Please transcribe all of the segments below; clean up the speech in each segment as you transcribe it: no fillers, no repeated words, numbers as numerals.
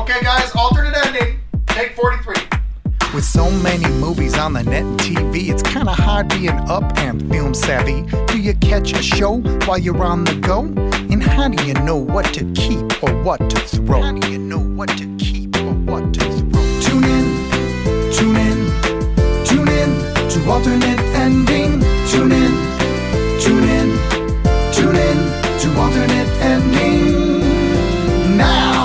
Okay, guys, alternate ending. Take 43. With so many movies on the net and TV, it's kinda hard being up and film savvy. Do you catch a show while you're on the go? And how do you know what to keep or what to throw? How do you know what to keep or what to throw? Tune in, tune in, tune in to alternate ending. Tune in, tune in, tune in to alternate ending. Now!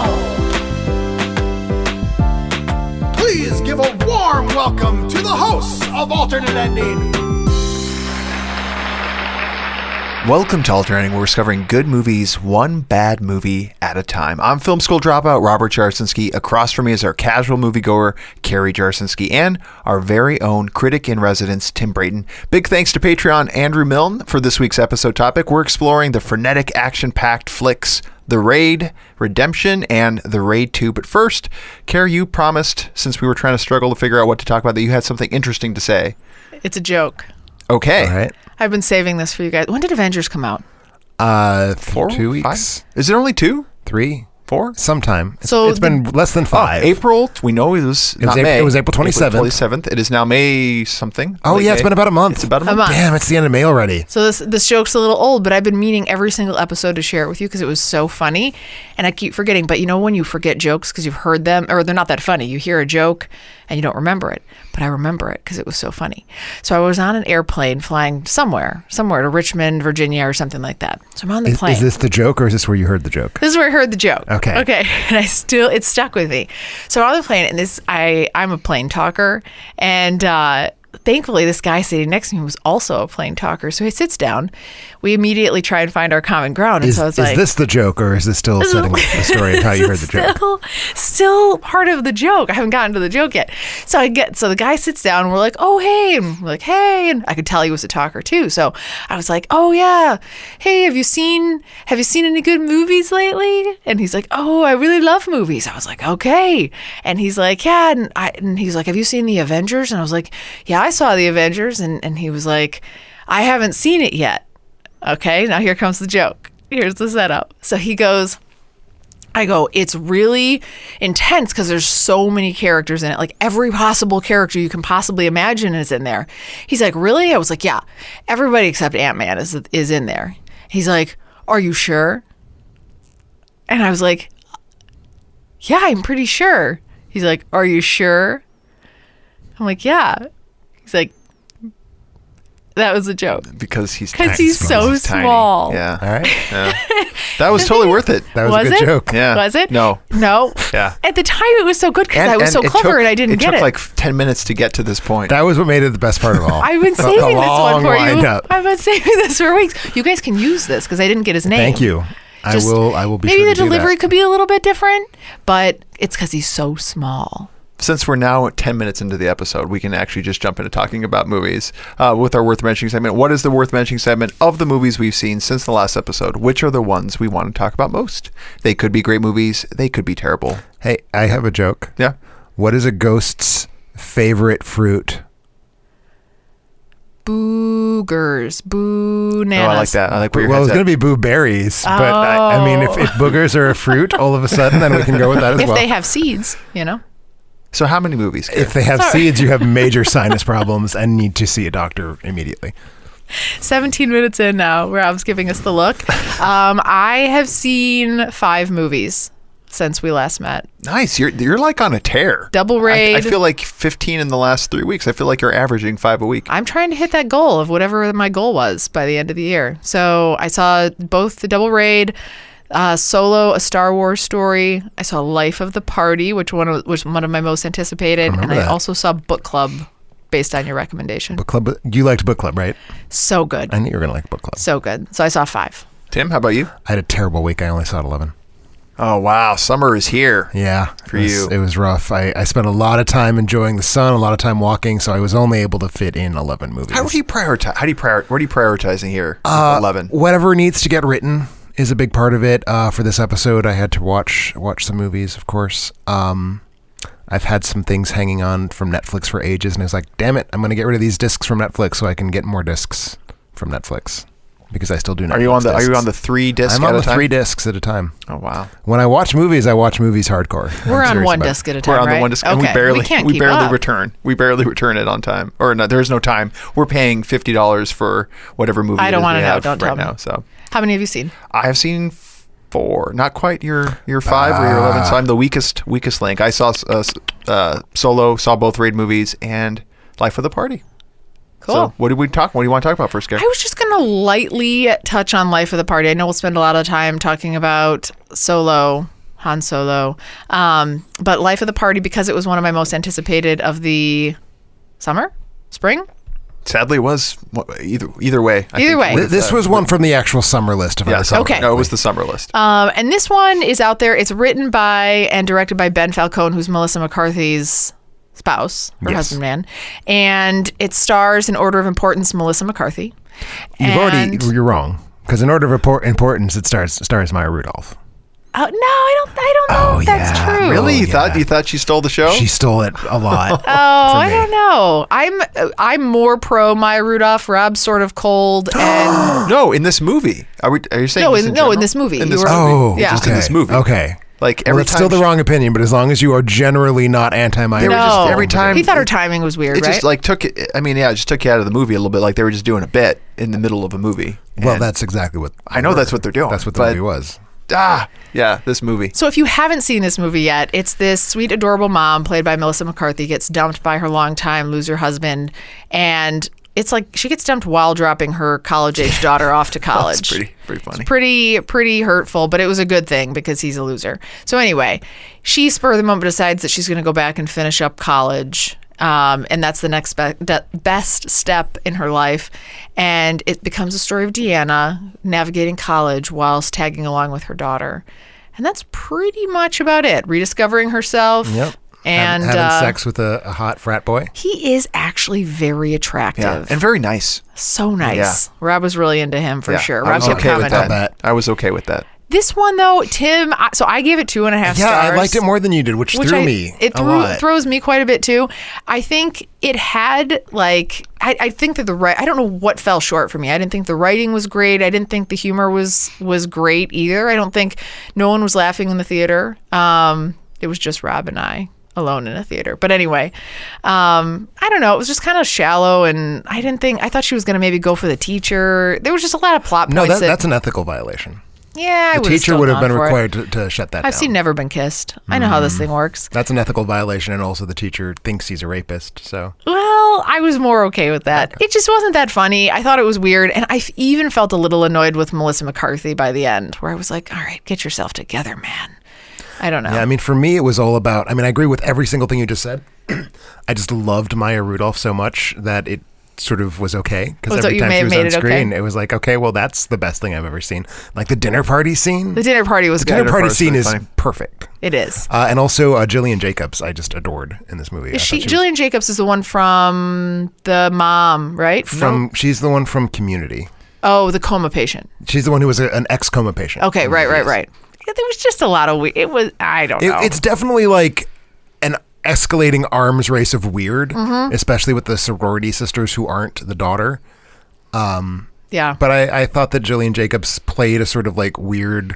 Please give a warm welcome to the hosts of Alternate Ending. Welcome to Alternate Ending, where we're discovering good movies, one bad movie at a time. I'm film school dropout Robert Jarsinski. Across from me is our casual moviegoer, Carrie Jarsinski, and our very own critic in residence, Tim Brayton. Big thanks to Patreon Andrew Milne for this week's episode topic. We're exploring the frenetic, action-packed flicks The Raid, Redemption, and The Raid 2. But first, Carrie, you promised, since we were trying to struggle to figure out what to talk about, that you had something interesting to say. It's a joke. Okay. All right. I've been saving this for you guys. When did Avengers come out? 2 weeks. 5? Is it only 2? 3? 4? Sometime. So it's been less than 5. April. We know it was not May. It was April 27th. April 27th. It is now May something. Oh, yeah. It's been about a month. It's about a month. Damn, it's the end of May already. So this joke's a little old, but I've been meaning every single episode to share it with you because it was so funny, and I keep forgetting. But you know when you forget jokes because you've heard them, or they're not that funny. You hear a joke and you don't remember it, but I remember it because it was so funny. So I was on an airplane flying somewhere to Richmond, Virginia, or something like that. So I'm on the plane. Is this the joke, or is this where you heard the joke? This is where I heard the joke. Okay. And it stuck with me. So I'm on the plane, and I'm a plane talker, and thankfully this guy sitting next to me was also a plane talker. So he sits down. We immediately try and find our common ground. And so I was like, is this the joke, or is this still setting the story of how you heard the joke? Still part of the joke. I haven't gotten to the joke yet. So the guy sits down, and we're like, oh, hey. And we're like, hey. And I could tell he was a talker too. So I was like, oh, yeah. Hey, have you seen any good movies lately? And he's like, oh, I really love movies. I was like, okay. And he's like, yeah. And he's like, have you seen the Avengers? And I was like, yeah, I saw the Avengers. And he was like, I haven't seen it yet. Okay, now here comes the joke. Here's the setup. So I go, it's really intense because there's so many characters in it. Like every possible character you can possibly imagine is in there. He's like, really? I was like, yeah, everybody except Ant-Man is in there. He's like, are you sure? And I was like, yeah, I'm pretty sure. He's like, are you sure? I'm like, yeah. He's like, that was a joke. Because he's so small. Yeah. All right. Yeah. That was totally worth it. That was a good joke. Yeah. Was it? No. Yeah. At the time, it was so good because I was so clever and I didn't get it. It took like 10 minutes to get to this point. That was what made it the best part of all. I've been saving this one for you. Up. I've been saving this for weeks. You guys can use this because I didn't get his name. Thank you. I will be maybe sure the to do delivery that. could be a little bit different, but it's because he's so small. Since we're now 10 minutes into the episode, we can actually just jump into talking about movies with our Worth Mentioning segment. What is the Worth Mentioning segment of the movies we've seen since the last episode? Which are the ones we want to talk about most? They could be great movies. They could be terrible. Hey, I have a joke. Yeah. What is a ghost's favorite fruit? Boogers. Boo-nanas. Oh, I like that. I like where your Well, head's it's going at. to be boo berries, but I mean, if boogers are a fruit, all of a sudden, then we can go with that as If well. they have seeds, So how many movies? If they have seeds, you have major sinus problems and need to see a doctor immediately. 17 minutes in now, Rob's giving us the look. I have seen 5 movies since we last met. Nice. You're like on a tear. Double Raid. I feel like 15 in the last 3 weeks. I feel like you're averaging 5 a week. I'm trying to hit that goal of whatever my goal was by the end of the year. So I saw both the Double Raid, Solo, A Star Wars Story. I saw Life of the Party, which was one of my most anticipated. And I also saw Book Club based on your recommendation. Book Club. You liked Book Club, right? So good. I knew you were going to like Book Club. So good. So I saw 5. Tim, how about you? I had a terrible week. I only saw 11. Oh, wow. Summer is here. Yeah. For you. It was rough. I spent a lot of time enjoying the sun, a lot of time walking, so I was only able to fit in 11 movies. How do you prioritize? What are you prioritizing here? 11. Whatever needs to get written is a big part of it. For this episode, I had to watch some movies, of course. I've had some things hanging on from Netflix for ages, and I was like, damn it, I'm going to get rid of these discs from Netflix so I can get more discs from Netflix. because I still do Netflix Are you on the discs. 3 disc I'm at on a the time? 3 discs at a time. Oh wow. When I watch movies hardcore. We're I'm on serious one about it. disc at a time, We're on right? the one disc, okay. and we barely can't keep up. return. We barely return it on time, or no, there's no time. We're paying $50 for whatever movie I don't want wanna to know. have Don't right tell me. now. So How many have you seen? I have seen 4, not quite your 5 or your 11. So I'm the weakest link. I saw Solo, saw both Raid movies, and Life of the Party. Cool. So what do you want to talk about first, Gary? I was just going to lightly touch on Life of the Party. I know we'll spend a lot of time talking about Han Solo. But Life of the Party, because it was one of my most anticipated of the spring? Sadly, it was either way. Either way. This was one from the actual summer list. If I recall Okay. No, it was the summer list. And this one is out there. It's written by and directed by Ben Falcone, who's Melissa McCarthy's spouse, her husband man. And it stars, in order of importance, Melissa McCarthy. You're wrong. Because in order of importance, it stars Maya Rudolph. No, I don't know if that's true. Really? You yeah. thought she stole the show? She stole it a lot. I don't know. I'm more pro Maya Rudolph. Rob's sort of cold, and No, in this movie. Are you saying No, this in general? this movie. In You this were- movie. Yeah. Just in this movie. Okay. Like Well, every it's time still the wrong opinion, but as long as you are generally not anti-Maya were Rudolph. just- no, every time- he thought her timing was weird, it right? just like took it. I mean, yeah, it just took you out of the movie a little bit. Like they were just doing a bit in the middle of a movie. Well, And that's exactly what... I know that's what they're doing. That's what the but- movie was. This movie. So if you haven't seen this movie yet, it's this sweet, adorable mom played by Melissa McCarthy gets dumped by her longtime loser husband, and it's like she gets dumped while dropping her college-age daughter off to college. That's pretty funny. It's pretty hurtful, but it was a good thing because he's a loser. So anyway, she spur of the moment decides that she's going to go back and finish up college. And that's the next best step in her life. And it becomes a story of Deanna navigating college whilst tagging along with her daughter. And that's pretty much about it. Rediscovering herself. Yep. And having sex with a hot frat boy. he is actually very attractive. Yeah, and very nice. So nice. Yeah. Rob was really into him for sure. I Rob was kept okay with commenting. that. I was okay with that. This one, though, Tim, so I gave it 2.5 stars. Yeah, I liked it more than you did, which threw me It a lot. throws me quite a bit, too. I think it had, like, I think that I don't know what fell short for me. I didn't think the writing was great. I didn't think the humor was great either. I don't think no one was laughing in the theater. It was just Rob and I alone in a theater. But anyway, I don't know. It was just kind of shallow, and I thought she was going to maybe go for the teacher. There was just a lot of plot No, points. that's an ethical violation. Yeah, I The would've teacher still would have gone been for it. required to shut that down. I've seen Never Been Kissed. I know how this thing works. That's an ethical violation, and also the teacher thinks he's a rapist, so... Well, I was more okay with that. It just wasn't that funny. I thought it was weird, and I even felt a little annoyed with Melissa McCarthy by the end, where I was like, all right, get yourself together, man. I don't know. Yeah, I mean, for me, it was all about... I mean, I agree with every single thing you just said. I just loved Maya Rudolph so much that it sort of was okay. Because every time she was on screen, it was like, okay, well, that's the best thing I've ever seen. Like the dinner party scene. The dinner party was The good. dinner party scene is funny. perfect. It is. And also Jillian Jacobs, I just adored in this movie. Is Jillian Jacobs is the one from the mom, right? She's the one from Community. Oh, the coma patient. She's the one who was an ex-coma patient. Okay, right. Yeah, there was just a lot of weird. It was, I don't know. It's definitely like an escalating arms race of weird, Mm-hmm. especially with the sorority sisters who aren't the daughter. yeah. But I thought that Jillian Jacobs played a sort of like weird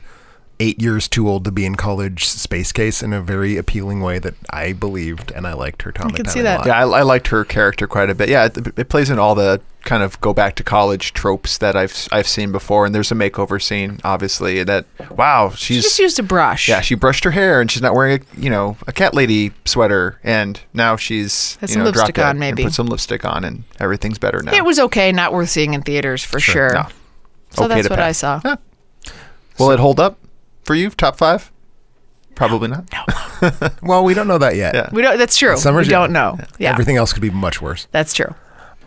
8 years too old to be in college space case in a very appealing way that I believed, and I liked her Tom. I can see that. A lot. Yeah, I liked her character quite a bit. Yeah, it plays in all the kind of go back to college tropes that I've seen before. And there's a makeover scene, obviously. That She just used a brush. Yeah, she brushed her hair and she's not wearing a cat lady sweater, and now she's Has some lipstick on, maybe. and put some lipstick on, and everything's better now. It was okay, not worth seeing in theaters for sure. No. So Okay that's to what I pass. saw. Yeah. Will it hold up for you? Top 5? Probably not. Well, we don't know that yet. Yeah. We don't. That's true. Summer's We don't young. know. Yeah, Everything else could be much worse. that's true.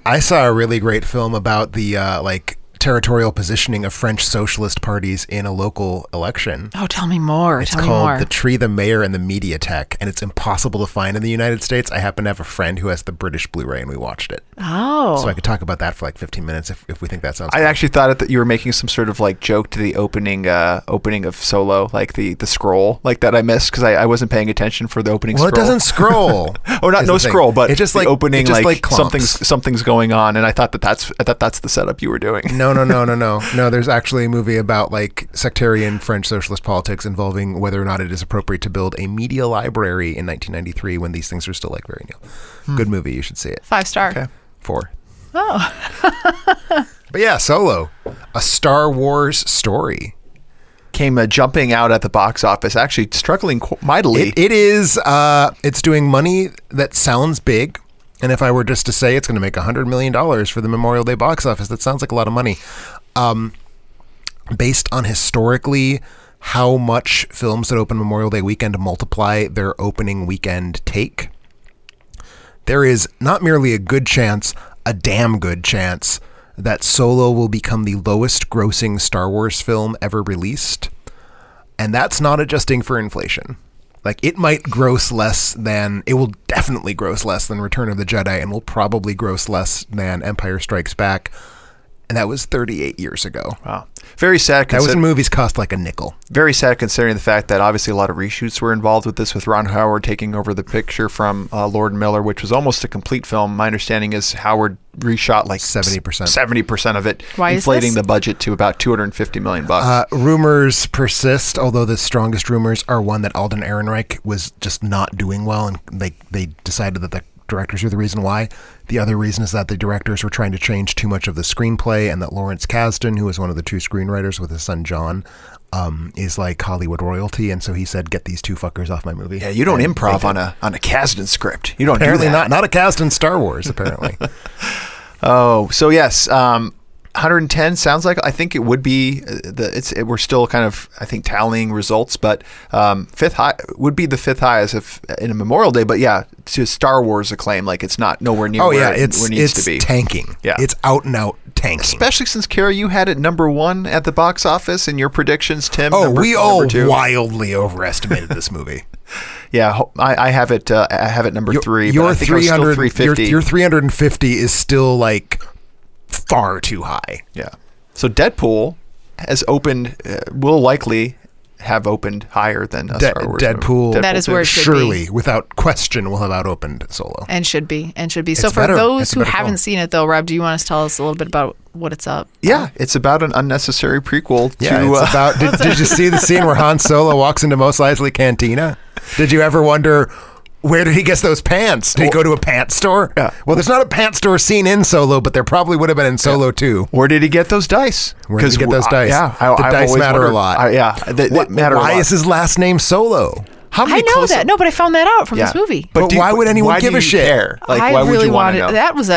I saw a really great film about the territorial positioning of French socialist parties in a local election. Oh, tell me more. It's tell me called more. The Tree, the Mayor, and the Mediatek, and it's impossible to find in the United States. I happen to have a friend who has the British Blu-ray, and we watched it. Oh, So I could talk about that for like 15 minutes if we think that sounds I good. actually thought that you were making some sort of like joke to the opening of Solo, like the scroll like that I missed because I wasn't paying attention for the opening Well, scroll. it doesn't scroll. Oh, not is no the thing. scroll, but it just the like opening it just, like clumps. something's going on, and I thought that's the setup you were doing. No, No, there's actually a movie about like sectarian French socialist politics involving whether or not it is appropriate to build a media library in 1993 when these things are still like very new. Good movie. You should see it. 5-star. Okay. 4. Oh. But yeah, Solo, a Star Wars story. Came jumping out at the box office, actually struggling mightily. It is. It's doing money that sounds big. And if I were just to say it's going to make $100 million for the Memorial Day box office, that sounds like a lot of money. Based on historically how much films that open Memorial Day weekend multiply their opening weekend take, there is not merely a good chance, a damn good chance, that Solo will become the lowest grossing Star Wars film ever released. And that's not adjusting for inflation. Like, it might gross less than, it will definitely gross less than Return of the Jedi, and will probably gross less than Empire Strikes Back. And that was 38 years ago. Wow. Very sad. That was when movies cost like a nickel. Very sad considering the fact that obviously a lot of reshoots were involved with this, with Ron Howard taking over the picture from Lord and Miller, which was almost a complete film. My understanding is Howard reshot like 70% of it, inflating the budget to about $250 million. Rumors persist, although the strongest rumors are one that Alden Ehrenreich was just not doing well, and they decided that the directors are the reason why. The other reason is that the directors were trying to change too much of the screenplay, and that Lawrence Kasdan, who is one of the two screenwriters with his son John, is like Hollywood royalty, and so he said, "Get these two fuckers off my movie." Yeah, you don't improv on a Kasdan script. You don't apparently do that. not a Kasdan Star Wars apparently. Oh, so yes. 110 sounds like, I think it would be we're still kind of, I think, tallying results, but fifth high would be the fifth highest if in a Memorial Day. But yeah, to Star Wars acclaim, like it's not nowhere near where it needs to be. Tanking. Yeah, it's out and out tanking. Especially since, Kara, you had it number 1 at the box office in your predictions. Tim, we all wildly overestimated this movie. Yeah, I have it. I have it number 3. Your but I think 300, 350. Your 350 is still like far too high. Yeah. So Deadpool has opened, will likely have opened higher than a Star Wars Deadpool. That is where it should surely, be. Without question, will have out-opened Solo. And should be. So for those who haven't seen it, though, Rob, do you want to tell us a little bit about what it's up? Yeah, it's about an unnecessary prequel to... It's about... Did you see the scene where Han Solo walks into Mos Eisley Cantina? Did you ever wonder... Where did he get those pants? Did he go to a pants store? Yeah. Well, there's not a pants store scene in Solo, but there probably would have been in Solo too. Where did he get those dice? Where did he get those dice? The dice matter a lot. They matter a lot. Why is his last name Solo? I know that. No, but I found that out from this movie. But why would anyone give a shit? Care? Like, I why would really you want to know? That was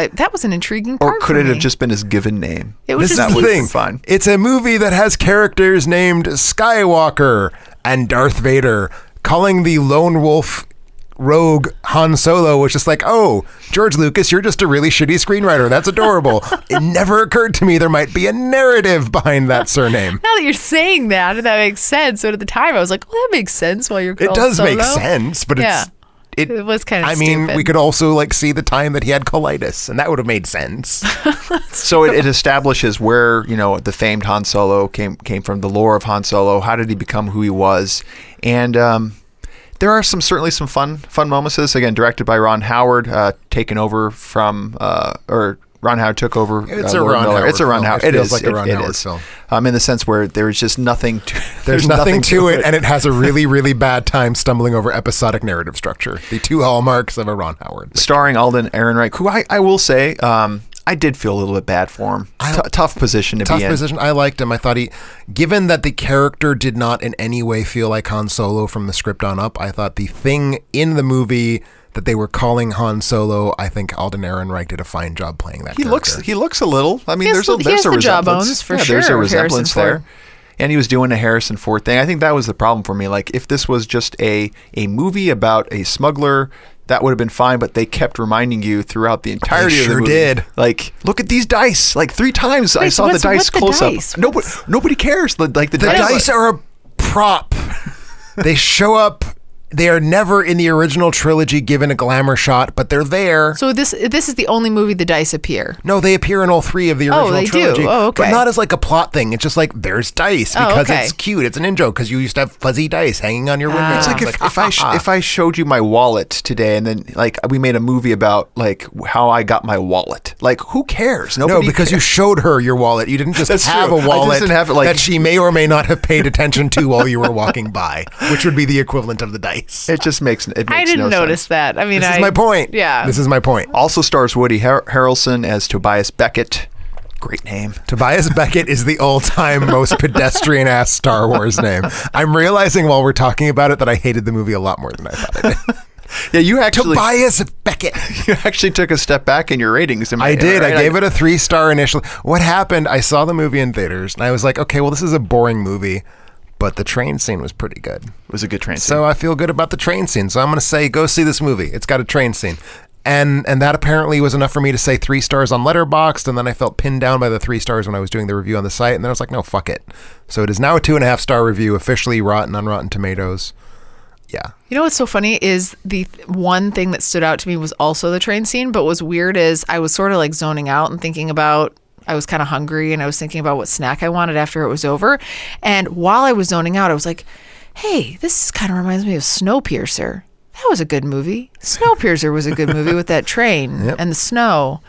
an intriguing part. Or could it have just been his given name? It was just the thing. Fine. It's a movie that has characters named Skywalker and Darth Vader. Calling the lone wolf rogue Han Solo was just like, oh, George Lucas, you're just a really shitty screenwriter. That's adorable. It never occurred to me there might be a narrative behind that surname. Now that you're saying that makes sense. But at the time, I was like, well, that makes sense while you're called It does Solo. make sense, but it was kind of stupid. We could also see the time that he had colitis, and that would have made sense. So it establishes where, the famed Han Solo came from, the lore of Han Solo. How did he become who he was? And there are certainly some fun moments. This, again, directed by Ron Howard, taken over from, or Ron Howard took over. It's a Ron Howard. It's a Ron Howard. It feels like a Ron Howard film. In the sense where there's just nothing to. There's nothing to it, and it has a really, really bad time stumbling over episodic narrative structure. The two hallmarks of a Ron Howard. Starring Alden Ehrenreich, who I will say, I did feel a little bit bad for him. Tough position to be in. Tough position. I liked him. I thought given that the character did not in any way feel like Han Solo from the script on up, I thought the thing in the movie that they were calling Han Solo, I think Alden Ehrenreich did a fine job playing that character. He looks a little. I mean, there's a resemblance. Jawbones, for sure. There's a resemblance there. And he was doing a Harrison Ford thing. I think that was the problem for me. Like, if this was just a movie about a smuggler, that would have been fine, but they kept reminding you throughout the entirety of the movie. They sure did. Like, look at these dice. Like 3 times I saw the dice close up. Nobody cares. The dice are a prop. They show up They are never in the original trilogy given a glamour shot, but they're there. So this is the only movie the dice appear. No, they appear in all 3 of the original trilogy. Do. Oh, okay. But not as like a plot thing. It's just like there's dice because it's cute. It's an in-joke because you used to have fuzzy dice hanging on your window. It's like if I showed you my wallet today and then like we made a movie about like how I got my wallet. Like who cares? Nobody because cares. You showed her your wallet. You didn't just have true. a wallet I just didn't have it, like, that she may or may not have paid attention to while you were walking by, which would be the equivalent of the dice. It just makes I didn't notice that. I mean, this is my point. Yeah. This is my point. Also stars Woody Harrelson as Tobias Beckett. Great name. Tobias Beckett is the all-time most pedestrian-ass Star Wars name. I'm realizing while we're talking about it that I hated the movie a lot more than I thought I did. Yeah, you actually... Tobias Beckett. You actually took a step back in your ratings. I did. Right? I gave it a 3-star initially. What happened, I saw the movie in theaters, and I was like, okay, well, this is a boring movie. But the train scene was pretty good. It was a good train scene. So I feel good about the train scene. So I'm going to say, go see this movie. It's got a train scene. And that apparently was enough for me to say 3 stars on Letterboxd. And then I felt pinned down by the 3 stars when I was doing the review on the site. And then I was like, no, fuck it. So it is now a 2.5-star review, officially rotten on Rotten Tomatoes. Yeah. You know what's so funny is the one thing that stood out to me was also the train scene. But what's weird is I was sort of like zoning out and thinking about, I was kind of hungry and I was thinking about what snack I wanted after it was over. And while I was zoning out, I was like, hey, this kind of reminds me of Snowpiercer. That was a good movie. Snowpiercer was a good movie with that train and the snow.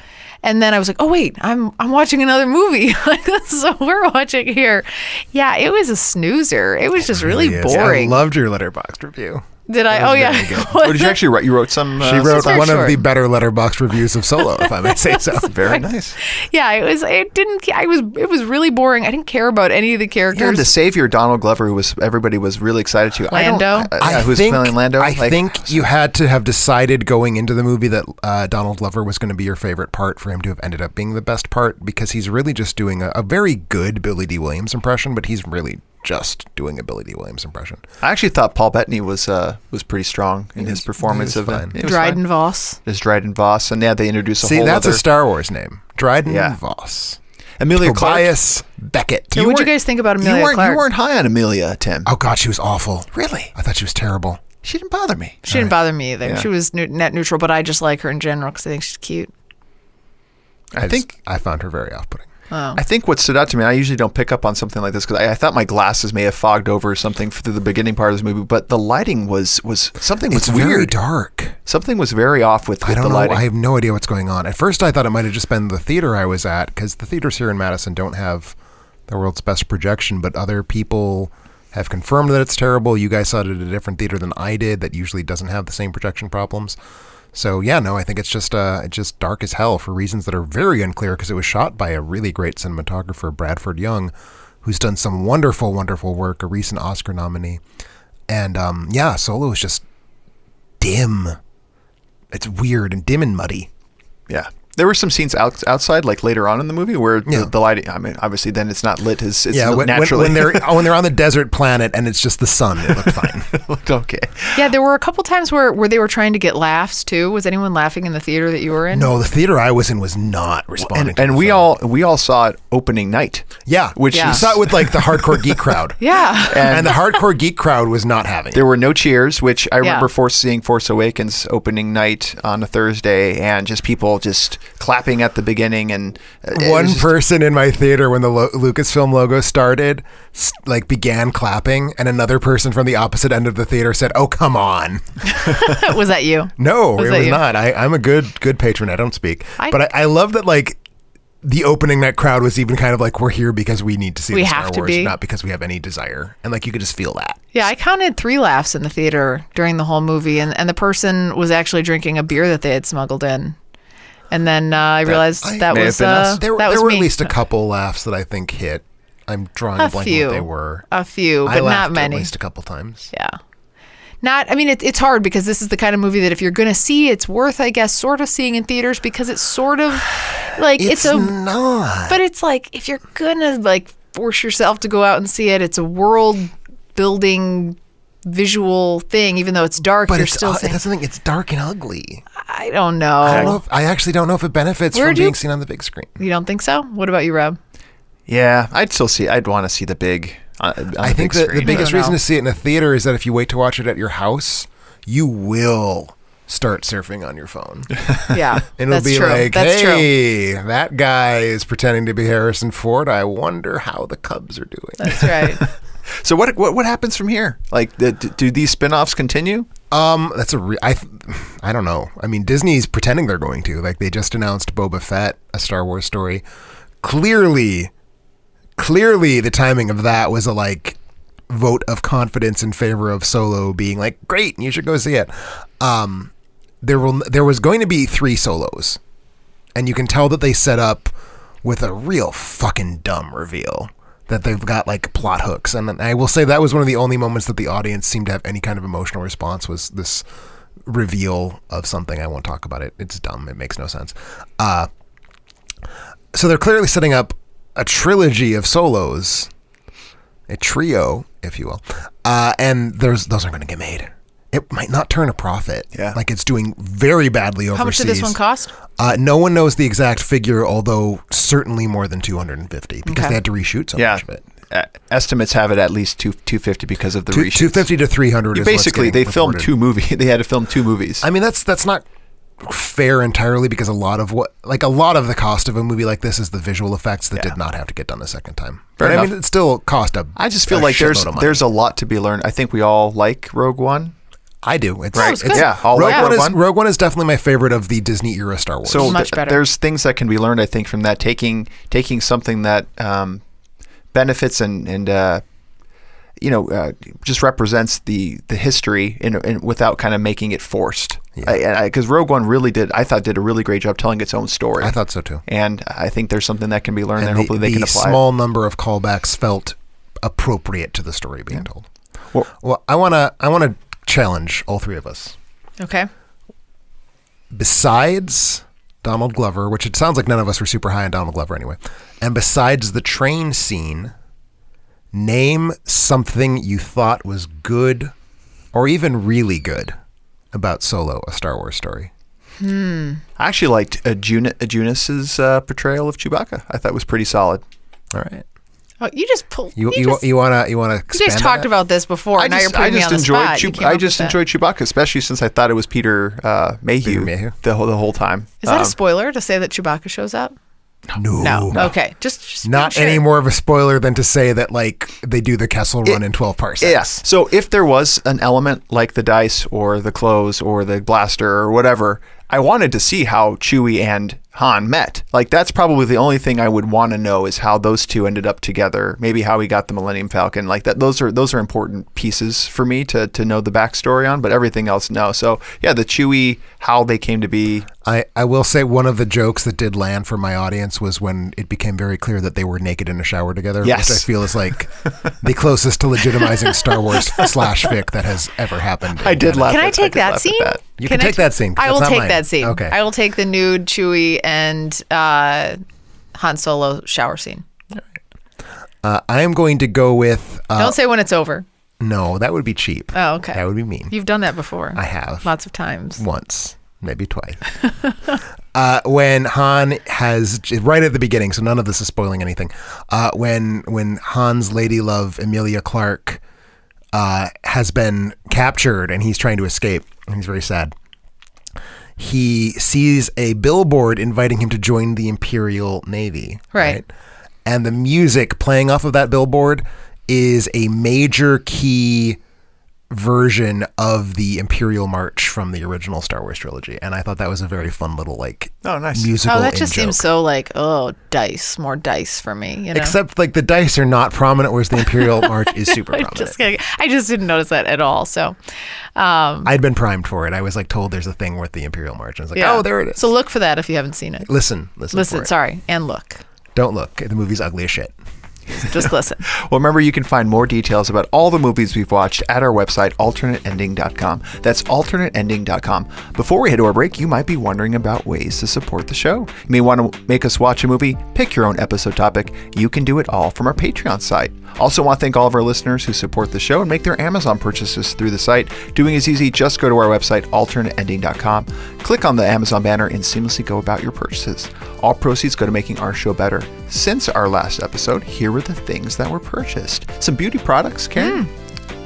And then I was like, oh, wait, I'm watching another movie. Like, this is what we're watching here. Yeah, it was a snoozer. It was just really boring. I loved your Letterboxd review. Did I? Oh, yeah. What did you actually write? You wrote some... she wrote one of the better Letterboxd reviews of Solo, if I may say so. Very nice. Yeah, it was really boring. I didn't care about any of the characters. Yeah, the savior, Donald Glover, who everybody was really excited to. Lando? Who's playing Lando? I think you had to have decided going into the movie that Donald Glover was going to be your favorite part for him to have ended up being the best part, because he's really just doing a very good Billy D. Williams impression, but he's really just doing a Billy D. Williams impression. I actually thought Paul Bettany was pretty strong in his performance of it. Dryden Voss. There's Dryden Voss, and they introduce a whole that's a Star Wars name. Dryden Voss. Amelia Tobias Beckett. So what did you guys think about Amelia Clarke? You weren't high on Amelia, Tim. Oh, God, she was awful. Really? I thought she was terrible. She didn't bother me. She didn't bother me either. Yeah. She was net neutral, but I just like her in general because I think she's cute. I found her very off-putting. Oh. I think what stood out to me, I usually don't pick up on something like this because I thought my glasses may have fogged over something through the beginning part of this movie, but the lighting was something was weird. Very dark. Something was very off with the lighting. I have no idea what's going on. At first, I thought it might have just been the theater I was at, because the theaters here in Madison don't have the world's best projection, but other people have confirmed that it's terrible. You guys saw it at a different theater than I did that usually doesn't have the same projection problems. So yeah, no, I think it's just dark as hell for reasons that are very unclear, because it was shot by a really great cinematographer, Bradford Young, who's done some wonderful, wonderful work, a recent Oscar nominee. And Solo is just dim. It's weird and dim and muddy. Yeah. There were some scenes outside, like later on in the movie, where the lighting. I mean, obviously, then it's not lit as naturally. When they're on the desert planet and it's just the sun, it looked fine. It looked okay. Yeah, there were a couple times where they were trying to get laughs too. Was anyone laughing in the theater that you were in? No, the theater I was in was not responding. And we all saw it opening night. Yeah, which you saw it with like the hardcore geek crowd. Yeah, and the hardcore geek crowd was not having it. There were no cheers, which I remember seeing Force Awakens opening night on a Thursday, and just people just clapping at the beginning. And one person in my theater, when the Lucasfilm logo started, began clapping, and another person from the opposite end of the theater said, "Oh, come on." Was that you? No, it was not. I'm a good patron. I don't speak, but I love that the opening night crowd was even kind of like, we're here because we need to see the Star Wars, not because we have any desire. And you could just feel that. Yeah, I counted 3 laughs in the theater during the whole movie, and the person was actually drinking a beer that they had smuggled in. And then I realized that was us. There were at least a couple laughs that I think hit. I'm drawing a blank on what they were. A few, but not many. At least a couple times. Yeah. It's hard because this is the kind of movie that if you're going to see, it's worth, I guess, sort of seeing in theaters, because it's sort of like it's not. But it's like, if you're going to force yourself to go out and see it, it's a world building visual thing, even though it's dark. But you're still saying, that's the thing. It's dark and ugly. I don't know. I actually don't know if it benefits from being seen on the big screen. You don't think so? What about you, Rob? Yeah, I'd want to see the big. I think the biggest reason to see it in a theater is that if you wait to watch it at your house, you will start surfing on your phone. Yeah, and it'll be true. Like, hey, that guy is pretending to be Harrison Ford. I wonder how the Cubs are doing. That's right. So what happens from here? Like, do these spin-offs continue? That's I don't know. I mean, Disney's pretending they're going to. Like, they just announced Boba Fett, a Star Wars story. Clearly the timing of that was a like vote of confidence in favor of Solo being like, great, you should go see it. There was going to be 3 Solos, and you can tell that they set up with a real fucking dumb reveal. That they've got like plot hooks. And I will say that was one of the only moments that the audience seemed to have any kind of emotional response, was this reveal of something. I won't talk about it. It's dumb. It makes no sense. So they're clearly setting up a trilogy of Solos, a trio, if you will. And those aren't going to get made. It might not turn a profit. Yeah. Like, it's doing very badly overseas. How much did this one cost? No one knows the exact figure, although certainly more than $250 because they had to reshoot so much of it. Estimates have it at least $250 because of the reshoots. $250 to $300 is basically they filmed 2 movies. They had to film 2 movies. I mean, that's not fair entirely, because a lot of the cost of a movie like this is the visual effects that did not have to get done the second time. But I mean, it still cost I just feel like there's a lot to be learned. I think we all like Rogue One. I do. It's right. Rogue One is definitely my favorite of the Disney era Star Wars. So much better. There's things that can be learned, I think, from that. Taking something that benefits and just represents the history without kind of making it forced. Because Rogue One did a really great job telling its own story. I thought so too. And I think there's something that can be learned there. Hopefully they can apply. The small number of callbacks felt appropriate to the story being told. Well, I want to challenge all 3 of us. Okay. Besides Donald Glover, which it sounds like none of us were super high on Donald Glover anyway, and besides the train scene, name something you thought was good or even really good about Solo, a Star Wars story. I actually liked Junus's portrayal of Chewbacca. I thought was pretty solid. All right. Oh, you just pulled. You want to. You just talked about this before. Now you're putting me on the spot. I just enjoyed Chewbacca, especially since I thought it was Peter Mayhew the whole time. Is that a spoiler to say that Chewbacca shows up? No. Okay, just not any more of a spoiler than to say that like they do the Kessel Run in 12 parsecs. Yes. So if there was an element like the dice or the clothes or the blaster or whatever, I wanted to see how Chewie and Han met. Like, that's probably the only thing I would want to know, is how those two ended up together. Maybe how he got the Millennium Falcon. Like that. Those are important pieces for me to know the backstory on. But everything else, no. So yeah, the Chewie, how they came to be. I will say one of the jokes that did land for my audience was when it became very clear that they were naked in a shower together. Yes. Which I feel is like the closest to legitimizing Star Wars /fic that has ever happened. I did laugh. Can I take that scene? You can take that scene. I will take that scene. Okay. I will take the nude Chewie and Han Solo shower scene. I am going to go with... Don't say when it's over. No, that would be cheap. Oh, okay. That would be mean. You've done that before. I have. Lots of times. Once. Maybe twice. When Han has... Right at the beginning, so none of this is spoiling anything. When Han's lady love, Emilia Clarke, has been captured and he's trying to escape, and he's very sad. He sees a billboard inviting him to join the Imperial Navy. Right. And the music playing off of that billboard is a major key version of the Imperial March from the original Star Wars trilogy. And I thought that was a very fun little nice musical that just in-joke. seems so dice, more dice for me, you know? Except like the dice are not prominent, whereas the Imperial March is super prominent. I just didn't notice that at all. So I'd been primed for it. I was like told there's a thing with the Imperial March. I was like, oh, there it is. So look for that if you haven't seen it. Listen for it. Sorry, and look. Don't look. The movie's ugly as shit. Just listen. Well, remember, you can find more details about all the movies we've watched at our website, alternateending.com. That's alternateending.com. Before we head to our break, you might be wondering about ways to support the show. You may want to make us watch a movie, pick your own episode topic. You can do it all from our Patreon site. Also want to thank all of our listeners who support the show and make their Amazon purchases through the site. Doing is easy. Just go to our website, alternateending.com. Click on the Amazon banner and seamlessly go about your purchases. All proceeds go to making our show better. Since our last episode, here were the things that were purchased. Some beauty products, Karen.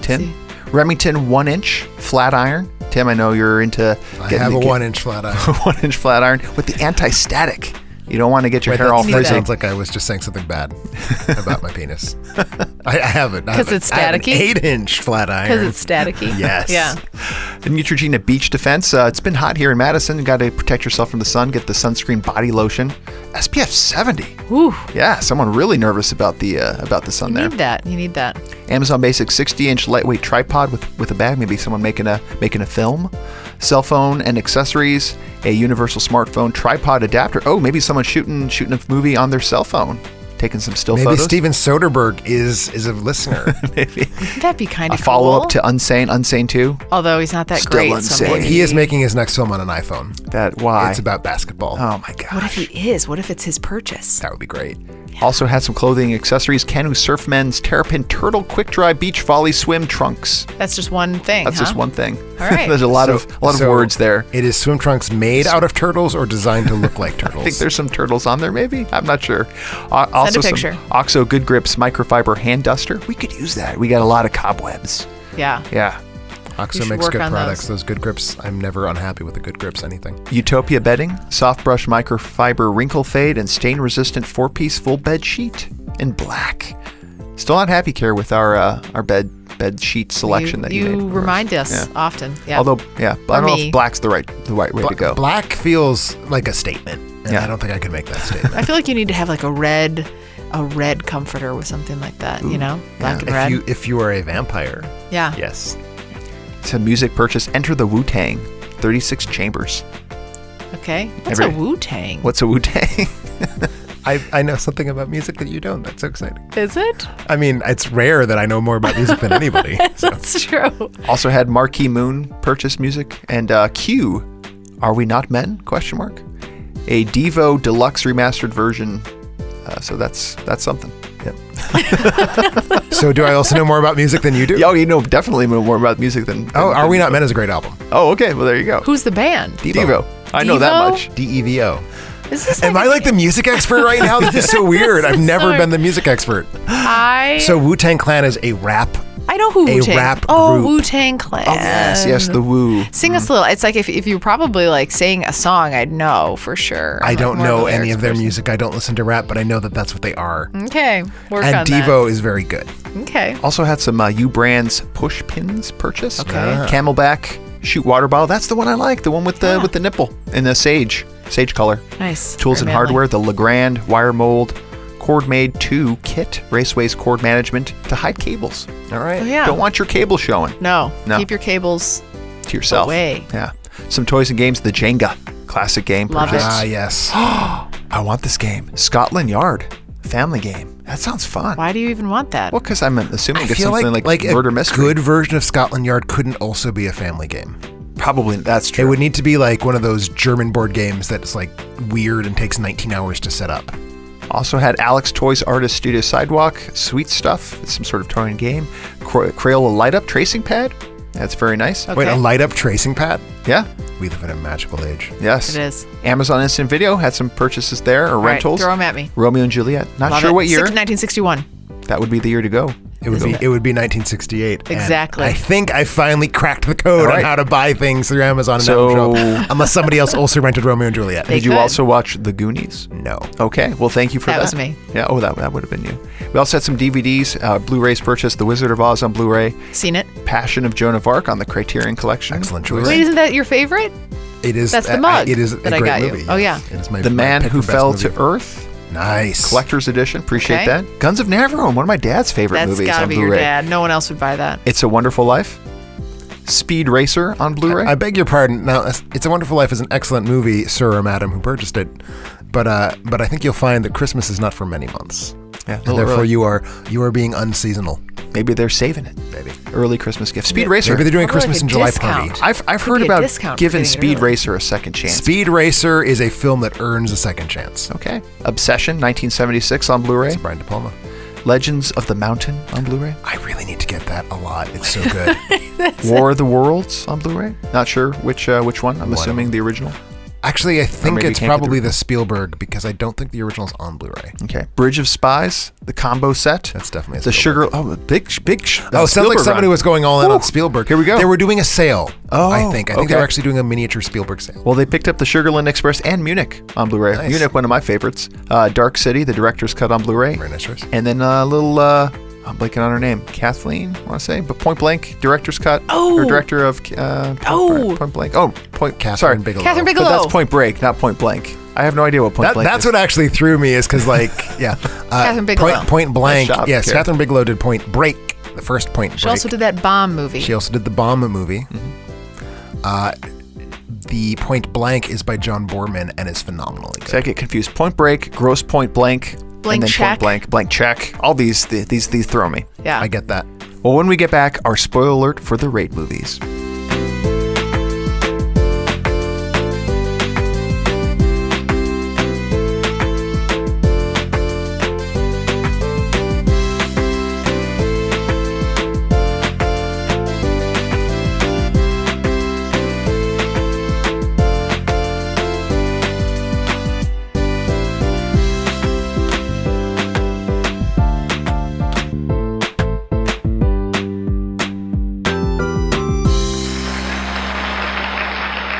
Tin. Remington 1-inch flat iron, Tim, I know you're into. I have a 1-inch flat iron. 1-inch flat iron with the anti-static. You don't want to get your hair all That frizzy. sounds like I was just saying something bad about my penis. I haven't. Because it's staticky? I have an 8-inch flat iron. Because it's staticky. Yes. Yeah. The Neutrogena Beach Defense. It's been hot here in Madison. You got to protect yourself from the sun. Get the sunscreen body lotion. SPF 70. Whew. Yeah, someone really nervous about the sun there. You need that. Amazon Basics 60-inch lightweight tripod with a bag. Maybe someone making a film. Cell phone and accessories. A universal smartphone tripod adapter. Oh, maybe someone shooting a movie on their cell phone. Taking some still photos. Maybe Steven Soderbergh is a listener. Maybe. Wouldn't that be kind of a follow-up to Unsane 2. Although he's not that Still great. Unsane. So maybe. He is making his next film on an iPhone. Why? It's about basketball. Oh my gosh. What if he is? What if it's his purchase? That would be great. Also had some clothing accessories. Canoe Surfmen's Terrapin Turtle Quick Dry Beach Volley Swim Trunks. That's just one thing. That's just one thing. All right. There's a lot of words there. It is swim trunks made out of turtles or designed to look like turtles? I think there's some turtles on there, maybe. I'm not sure. Also, Send a picture. Some OXO Good Grips microfiber hand duster. We could use that. We got a lot of cobwebs. Yeah. Yeah. OXO You should makes work good on products. Those Good Grips, I'm never unhappy with the Good Grips anything. Utopia bedding, soft brush microfiber wrinkle fade, and stain resistant 4-piece full bed sheet in black. Still not happy, Care, with our bed sheet selection that you made. You remind us often. Yeah. Although, I don't know if black's the right way to go. Black feels like a statement. And Yeah. I don't think I could make that statement. I feel like you need to have like a red comforter with something like that. You know, black and red. If you are a vampire, Yeah. yes. To music purchase, enter the Wu-Tang 36 chambers. Okay. What's a Wu-Tang? What's a Wu-Tang? I know something about music that you don't. That's so exciting. Is it? I mean, it's rare that I know more about music than anybody. So. That's true. Also had Marquee Moon purchase music and Q, Are We Not Men? ? A Devo Deluxe remastered version. So that's something. Yep. So do I also know more about music than you do? Oh, you know definitely know more about music than Are We Not Men is a great album. Oh, okay. Well, there you go. Who's the band? Devo. I know that Devo? much. DEVO. Is this Am I like the music expert right now? This is so weird. I've never Sorry. been the music expert. So Wu-Tang Clan is a rap. I know who Wu-Tang. rap Oh, group. Wu-Tang Clan. Oh, yes, the Wu. Sing us a little. It's like if you probably like sang a song, I'd know for sure. I I'm don't more know a any of their lyrics music. I don't listen to rap, but I know that that's what they are. person. Okay, work And on Devo is very good. that. Okay. Also had some U-Brands push pins purchased. Okay. Camelback shoot water bottle. That's the one I like. The one with the nipple in the sage color. Nice. Tools Very and manly. hardware. The Legrand wire mold Cord Made 2 kit. Raceways cord management to hide cables. All right. Oh, yeah. Don't want your cable showing No. No. Keep your cables to yourself. away. Yeah. Some toys and games. The Jenga classic game. Love purchased. it. Ah, yes. I want this game. Scotland Yard family game. That sounds fun. Why do you even want that? Well, because I'm assuming I it's feel something like a murder mystery. good version of Scotland Yard couldn't also be a family game. Probably that's true. It would need to be like one of those German board games that's like weird and takes 19 hours to set up. Also had Alex Toys Artist Studio Sidewalk, Sweet Stuff, it's some sort of toy and game. Crayola Light Up Tracing Pad, that's very nice. Okay. Wait, a light up tracing pad? Yeah, We live in a magical age. yes. It is. Amazon Instant Video had some purchases there, or All right, rentals. throw them at me. Romeo and Juliet, not Love sure it. what year. 1961. That would be the year to go. It would be 1968. and Exactly. I think I finally cracked the code All on right. how to buy things through Amazon and So- Netflix, unless somebody else also rented Romeo and Juliet. They Did you could. also watch The Goonies? No. Okay, well, thank you for that. That was me. Yeah, oh, that would have been you. We also had some DVDs, Blu-rays purchased, The Wizard of Oz on Blu-ray, Seen it? Passion of Joan of Arc on the Criterion Collection. Excellent choice. Blu-ray. Wait, isn't that your favorite? It is. That's the mug It is that a I great got you. movie. Oh, yeah. It is my The Man pick Who for best Fell movie. to Earth, Nice. Collector's Edition. Appreciate Okay. that. Guns of Navarone, one of my dad's favorite That's movies gotta on be Blu-ray. your dad. No one else would buy that. It's a Wonderful Life. Speed Racer on Blu-ray. I beg your pardon. Now, It's a Wonderful Life is an excellent movie, sir or madam who purchased it. But I think you'll find that Christmas is not for many months. yeah, a And little therefore, early. you are being unseasonal. Maybe they're saving it. Maybe. Early Christmas gift. Speed Racer. Maybe they're doing a Probably Christmas like in a July discount. party. I've Could heard be a about discount for giving getting it Speed early. Racer a second chance. Speed Racer is a film that earns a second chance. Okay. Obsession, 1976 on Blu-ray. It's Brian De Palma. Legends of the Mountain on Blu-ray. I really need to get that a lot. It's so good. War of the Worlds on Blu-ray. Not sure which one. I'm One. assuming the original. Actually, I think it's probably the Spielberg because I don't think the original's on Blu-ray. Okay. Bridge of Spies, the combo set. That's definitely the Spielberg. sugar. Oh, big. Sounds like somebody was going all in on Spielberg. Here we go. They were doing a sale. Oh, I think they were actually doing a miniature Spielberg sale. Well, they picked up the Sugarland Express and Munich on Blu-ray. Nice. Munich, one of my favorites. Dark City, the director's cut on Blu-ray. Very nice choice. And then a little. I'm blanking on her name. Kathleen, I want to say, but Point Blank, director's cut. Oh. Or director of Point Blank. Oh, Catherine Bigelow. Catherine Bigelow. But that's Point Break, not Point Blank. I have no idea what Point Blank is. That's what actually threw me is because, like, yeah. Catherine Bigelow. Point Blank. Nice job, yes, Karen. Catherine Bigelow did Point Break, the first Point Break. She also did that bomb movie. She also did the Bomb movie. The Point Blank is by John Boorman and is phenomenally good. So I get confused. Point Break, Gross Point Blank, Blank and then Check. Point Blank, Blank Check. All these throw me. Yeah. I get that. Well, when we get back, our spoiler alert for the Raid movies.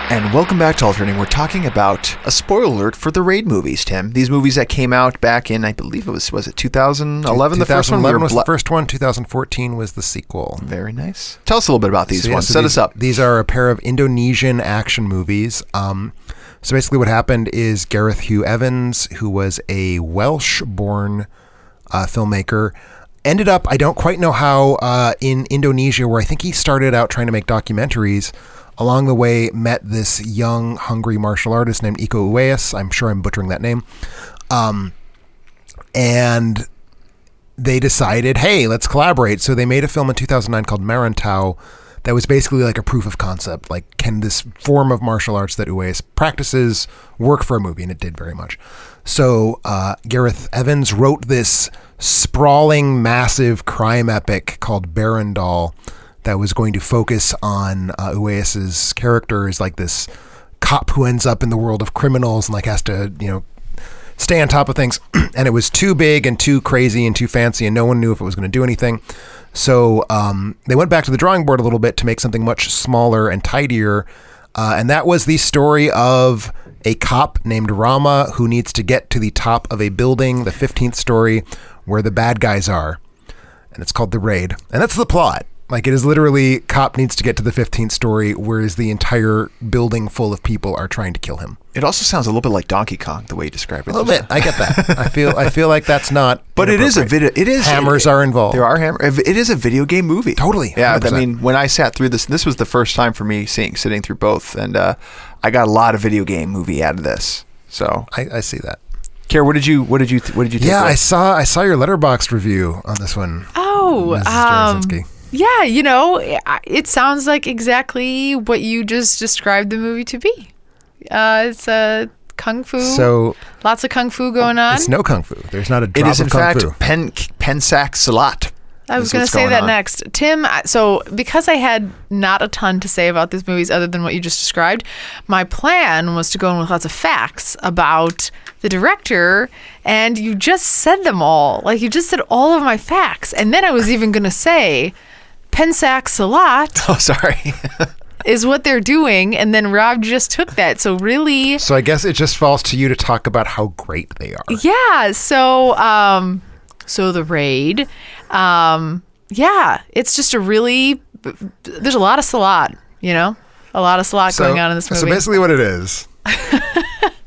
And welcome back to Alternating. We're talking about a spoiler alert for the Raid movies, Tim. These movies that came out back in, I believe was it 2011? The first one? 2011 was the first one. 2014 was the sequel. Very nice. Tell us a little bit about these ones. Set us up. These are a pair of Indonesian action movies. So basically what happened is Gareth Hugh Evans, who was a Welsh-born filmmaker, ended up, I don't quite know how, in Indonesia, where I think he started out trying to make documentaries. Along the way, met this young, hungry martial artist named Iko Uwais. I'm sure I'm butchering that name. And they decided, hey, let's collaborate. So they made a film in 2009 called Marantau that was basically like a proof of concept. Like, can this form of martial arts that Uwais practices work for a movie? And it did very much. So Gareth Evans wrote this sprawling, massive crime epic called Barandal that was going to focus on Uwais's character as like this cop who ends up in the world of criminals and like has to, stay on top of things. And it was too big and too crazy and too fancy and no one knew if it was going to do anything. So they went back to the drawing board a little bit to make something much smaller and tidier. And that was the story of a cop named Rama who needs to get to the top of a building, the 15th story, where the bad guys are. And it's called The Raid. And that's the plot. Like, it is literally cop needs to get to the 15th story, whereas the entire building full of people are trying to kill him. It also sounds a little bit like Donkey Kong, the way you describe it. A little bit. I get that. I feel like that's not. But it is a video. It is hammers are involved. There are hammers. It is a video game movie. Totally. Yeah. 100%. I mean, when I sat through this was the first time for me sitting through both, and I got a lot of video game movie out of this. So I see that. Kara, what did you take? Yeah, I saw your Letterboxd review on this one. Oh, Mrs. Jarzynski. Yeah, it sounds like exactly what you just described the movie to be. It's a kung fu. So lots of kung fu going on. It's no kung fu. There's not a drop It is in of kung fact fu. Pensac Salat. I was going to say that next. Tim, so because I had not a ton to say about these movies other than what you just described, my plan was to go in with lots of facts about the director, and you just said them all. Like, you just said all of my facts. And then I was even going to say Pensac Salat Oh, sorry. is what they're doing, and then Rob just took that. So really... So I guess it just falls to you to talk about how great they are. Yeah, so The Raid, it's just a really, there's a lot of salat, a lot of salat going on in this movie. So basically what it is,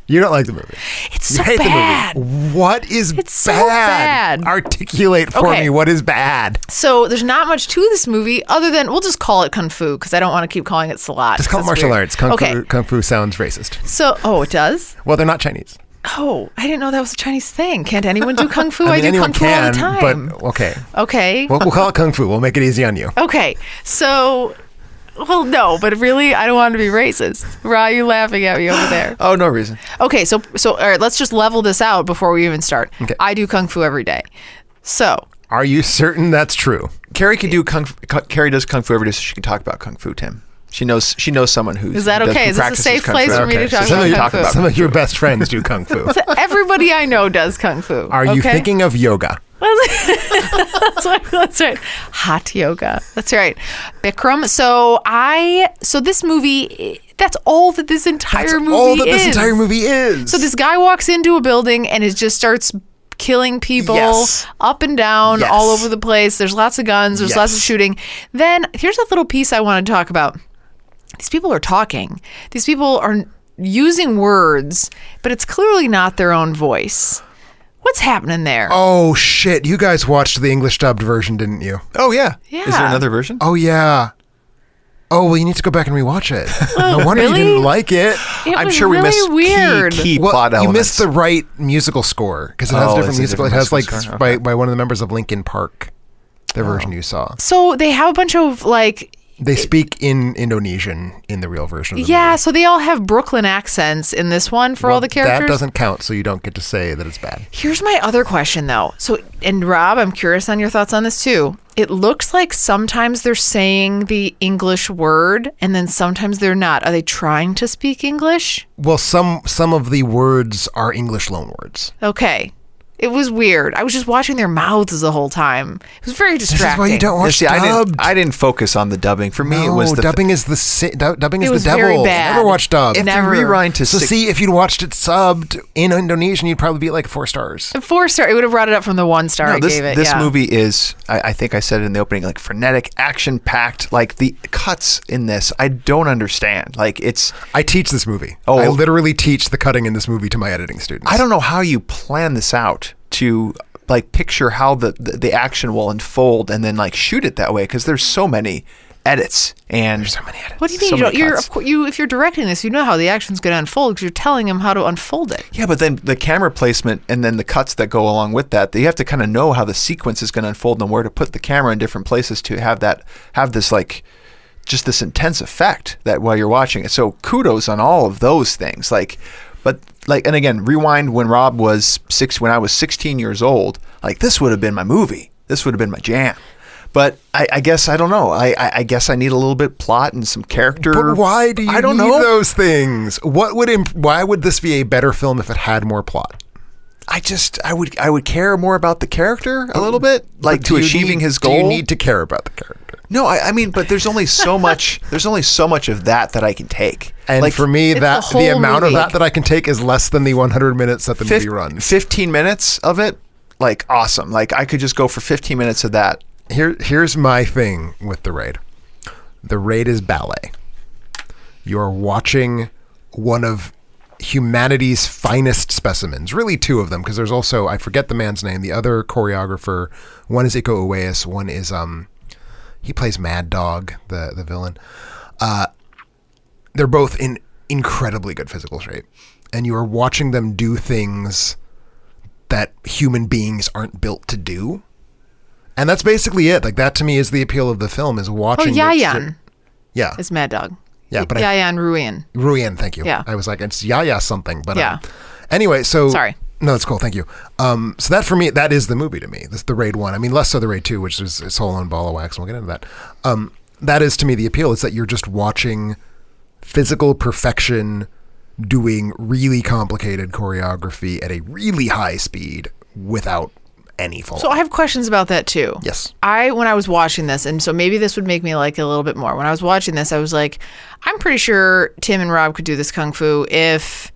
you don't like the movie. It's You so hate bad. the movie. What is It's bad? so bad. Articulate for Okay. me what is bad. So there's not much to this movie other than, we'll just call it kung fu because I don't want to keep calling it salat. Just call it That's martial weird. arts. Kung Okay. fu sounds racist. So, it does? Well, they're not Chinese. Oh, I didn't know that was a Chinese thing. Can't anyone do kung fu? I mean, do anyone kung fu all the can, time. but okay. Okay. We'll call it kung fu. We'll make it easy on you. Okay. So, well, no, but really, I don't want to be racist. Ra, you laughing at me over there. Oh, no reason. Okay, so all right, let's just level this out before we even start. Okay. I do kung fu every day. So, Are you certain that's true? Carrie can do Carrie does kung fu every day, so she can talk about kung fu, Tim. She knows someone who's. Is that okay? Is this a safe place for me to talk about kung fu? Some of your best friends do kung fu. Everybody I know does kung fu. Are you thinking of yoga? That's right. Hot yoga. That's right. Bikram. So this movie, that's all that this entire movie is. So this guy walks into a building and it just starts killing people up and down all over the place. There's lots of guns. There's lots of shooting. Then here's a little piece I want to talk about. These people are talking. These people are using words, but it's clearly not their own voice. What's happening there? Oh, shit. You guys watched the English dubbed version, didn't you? Oh, yeah. Yeah. Is there another version? Oh, yeah. Oh, well, you need to go back and rewatch it. No wonder you didn't like it. I'm sure really we missed key plot elements. You missed the right musical score because it has different musical. It has by one of the members of Linkin Park, the version you saw. So they have a bunch of They speak in Indonesian in the real version of the yeah, movie. so they all have Brooklyn accents in this one for all the characters. That doesn't count, so you don't get to say that it's bad. Here's my other question, though. So, and Rob, I'm curious on your thoughts on this, too. It looks like sometimes they're saying the English word, and then sometimes they're not. Are they trying to speak English? Well, some of the words are English loanwords. Okay. It was weird. I was just watching their mouths the whole time. It was very distracting. This is why you don't watch dubbed. I didn't focus on the dubbing. For me, it was the dubbing is dubbing is the devil. Very bad. Never watch dubbed. If you rewind to see, if you'd watched it subbed in Indonesian, you'd probably be at like 4 stars. 4 star. It would have brought it up from the 1 star I gave it. This movie is, I think I said it in the opening, like frenetic, action packed. Like the cuts in this, I don't understand. Like it's. I teach this movie. Oh, I literally teach the cutting in this movie to my editing students. I don't know how you plan this out to like picture how the action will unfold and then like shoot it that way because there's so many edits and there's so many edits. What do you mean? If you're directing this, you know how the action's going to unfold because you're telling them how to unfold it. Yeah, but then the camera placement and then the cuts that go along with that, you have to kind of know how the sequence is going to unfold and where to put the camera in different places to have this like just this intense effect that while you're watching it. So kudos on all of those things. And again, rewind when Rob was when I was 16 years old, like this would have been my movie. This would have been my jam. But I guess, I don't know. I guess I need a little bit plot and some character. But why do you need those things? Why would this be a better film if it had more plot? I would care more about the character a little bit, like to achieving his goal. Do you need to care about the character? No, I mean, but there's only so much. There's only so much of that I can take. And like, for me, the amount of that I can take is less than the 100 minutes that the movie runs. 15 minutes of it, like awesome. Like I could just go for 15 minutes of that. Here's my thing with The Raid. The Raid is ballet. You're watching one of humanity's finest specimens. Really 2 of them, because there's also, I forget the man's name, the other choreographer. One is Iko Uwais. One is he plays Mad Dog, the villain. They're both in incredibly good physical shape. And you are watching them do things that human beings aren't built to do. And that's basically it. Like that to me is the appeal of the film, is watching. Oh, Yayan. Yeah. It's Mad Dog. Yeah, but Yayan Ruhian. Ruhian, thank you. Yeah. I was like, it's Yaya something, but yeah. Anyway, so sorry. No, that's cool. Thank you. So that for me, that is the movie to me. That's the Raid 1. I mean, less so the Raid 2, which is its whole own ball of wax, and we'll get into that. That is to me the appeal. It's that you're just watching physical perfection doing really complicated choreography at a really high speed without any fault. So I have questions about that too. Yes. When I was watching this, and so maybe this would make me like it a little bit more. When I was watching this, I was like, I'm pretty sure Tim and Rob could do this kung fu if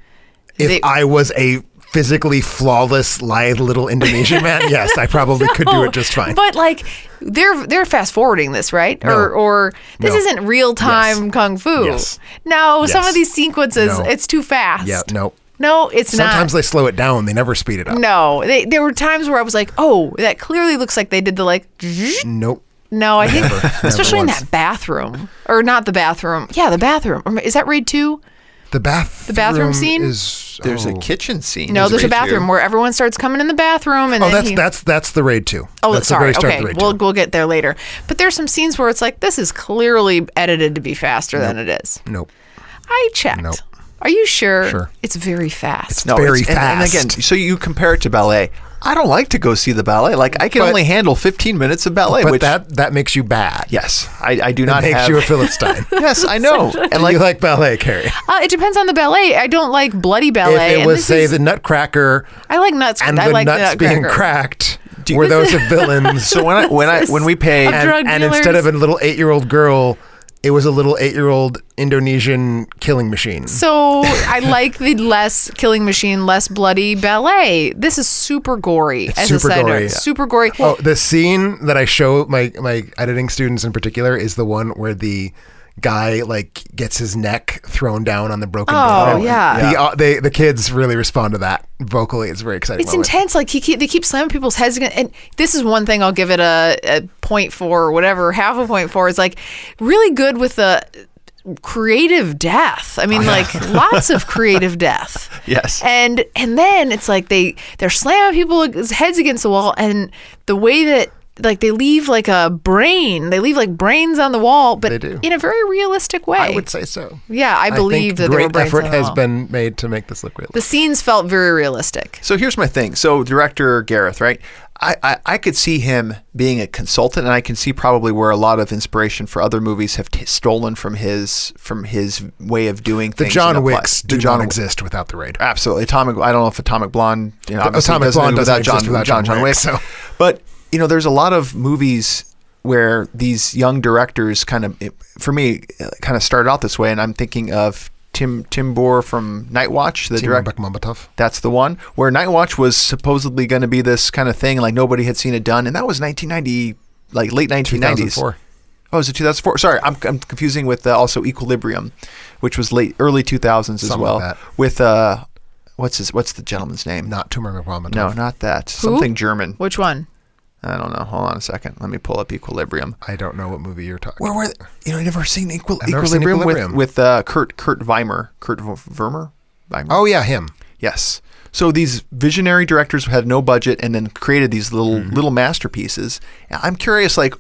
I was a physically flawless, lithe little Indonesian man. Yes, I probably could do it just fine. But like they're fast forwarding this, right? No. Or this isn't real time kung fu. Yes. No, some of these sequences, it's too fast. Yeah, no. No, it's not. Sometimes they slow it down. They never speed it up. No, there were times where I was like, oh, that clearly looks like they did the like. Nope. No, I think especially in that bathroom, or not the bathroom. Yeah, the bathroom. Is that Raid 2? The bathroom scene is. There's a kitchen scene. No, there's a bathroom where everyone starts coming in the bathroom, and that's the Raid 2. Oh, that's sorry. The very start okay, of the Raid 2. We'll get there later. But there's some scenes where it's like this is clearly edited to be faster than it is. Nope. I checked. Nope. Are you sure? Sure. It's very fast. No, very and fast. again, so you compare it to ballet. I don't like to go see the ballet. Like, I can only handle 15 minutes of ballet. But which, that makes you bad. yes, I do It not makes have. you a Philistine. Yes, I know. And You like ballet, Carrie. It depends on the ballet. I don't like bloody ballet. If it and was, this say, is- the Nutcracker I like nuts. and I the like nuts the being Nutcracker. cracked, were those the villains? So when we paid, Of drug and dealers. instead of a little 8-year-old girl, it was a little 8-year-old Indonesian killing machine. So I like the less killing machine, less bloody ballet. This is super gory. It's as super a side gory. note. Super gory. Oh, the scene that I show my editing students in particular is the one where the guy like gets his neck thrown down on the broken Oh, window. yeah. The kids really respond to that vocally. It's a very exciting. It's moment. intense. Like they keep slamming people's heads against. And this is one thing I'll give it a 0.4 or whatever, half a 0.4. It's like really good with the creative death. I mean, like lots of creative death. Yes. And then it's like they're slamming people's heads against the wall, and the way that like they leave like brains on the wall, but They do. in a very realistic way. I would say so. Yeah, I believe that think there were great brains effort on the has wall. been made to make this look real. The scenes felt very realistic. So here's my thing. So director Gareth, right? I could see him being a consultant, and I can see probably where a lot of inspiration for other movies have stolen from his way of doing The things. John and apply- Wicks the do John not exist without the raid. Absolutely. I don't know if Atomic Blonde, obviously Atomic Blonde doesn't without exist without John Wick, so. But there's a lot of movies where these young directors kind of started out this way, and I'm thinking of Tim Boer from Night Watch, the director. Bekmambetov. That's the one where Night Watch was supposedly going to be this kind of thing, like nobody had seen it done, and that was 1990, like late 1990s. 2004. Oh, is it 2004? Sorry, I'm confusing with also Equilibrium, which was early 2000s as Something well. like that. With what's the gentleman's name? Not Tumor Bekmambetov. No, not that. Who? Something German. Which one? I don't know. Hold on a second. Let me pull up Equilibrium. I don't know what movie you're talking Where about. were you never seen I've never seen Equilibrium Equilibrium. with Kurt Weimer? Kurt Vermeer? Oh, yeah, him. Yes. So these visionary directors had no budget and then created these little masterpieces. I'm curious, like,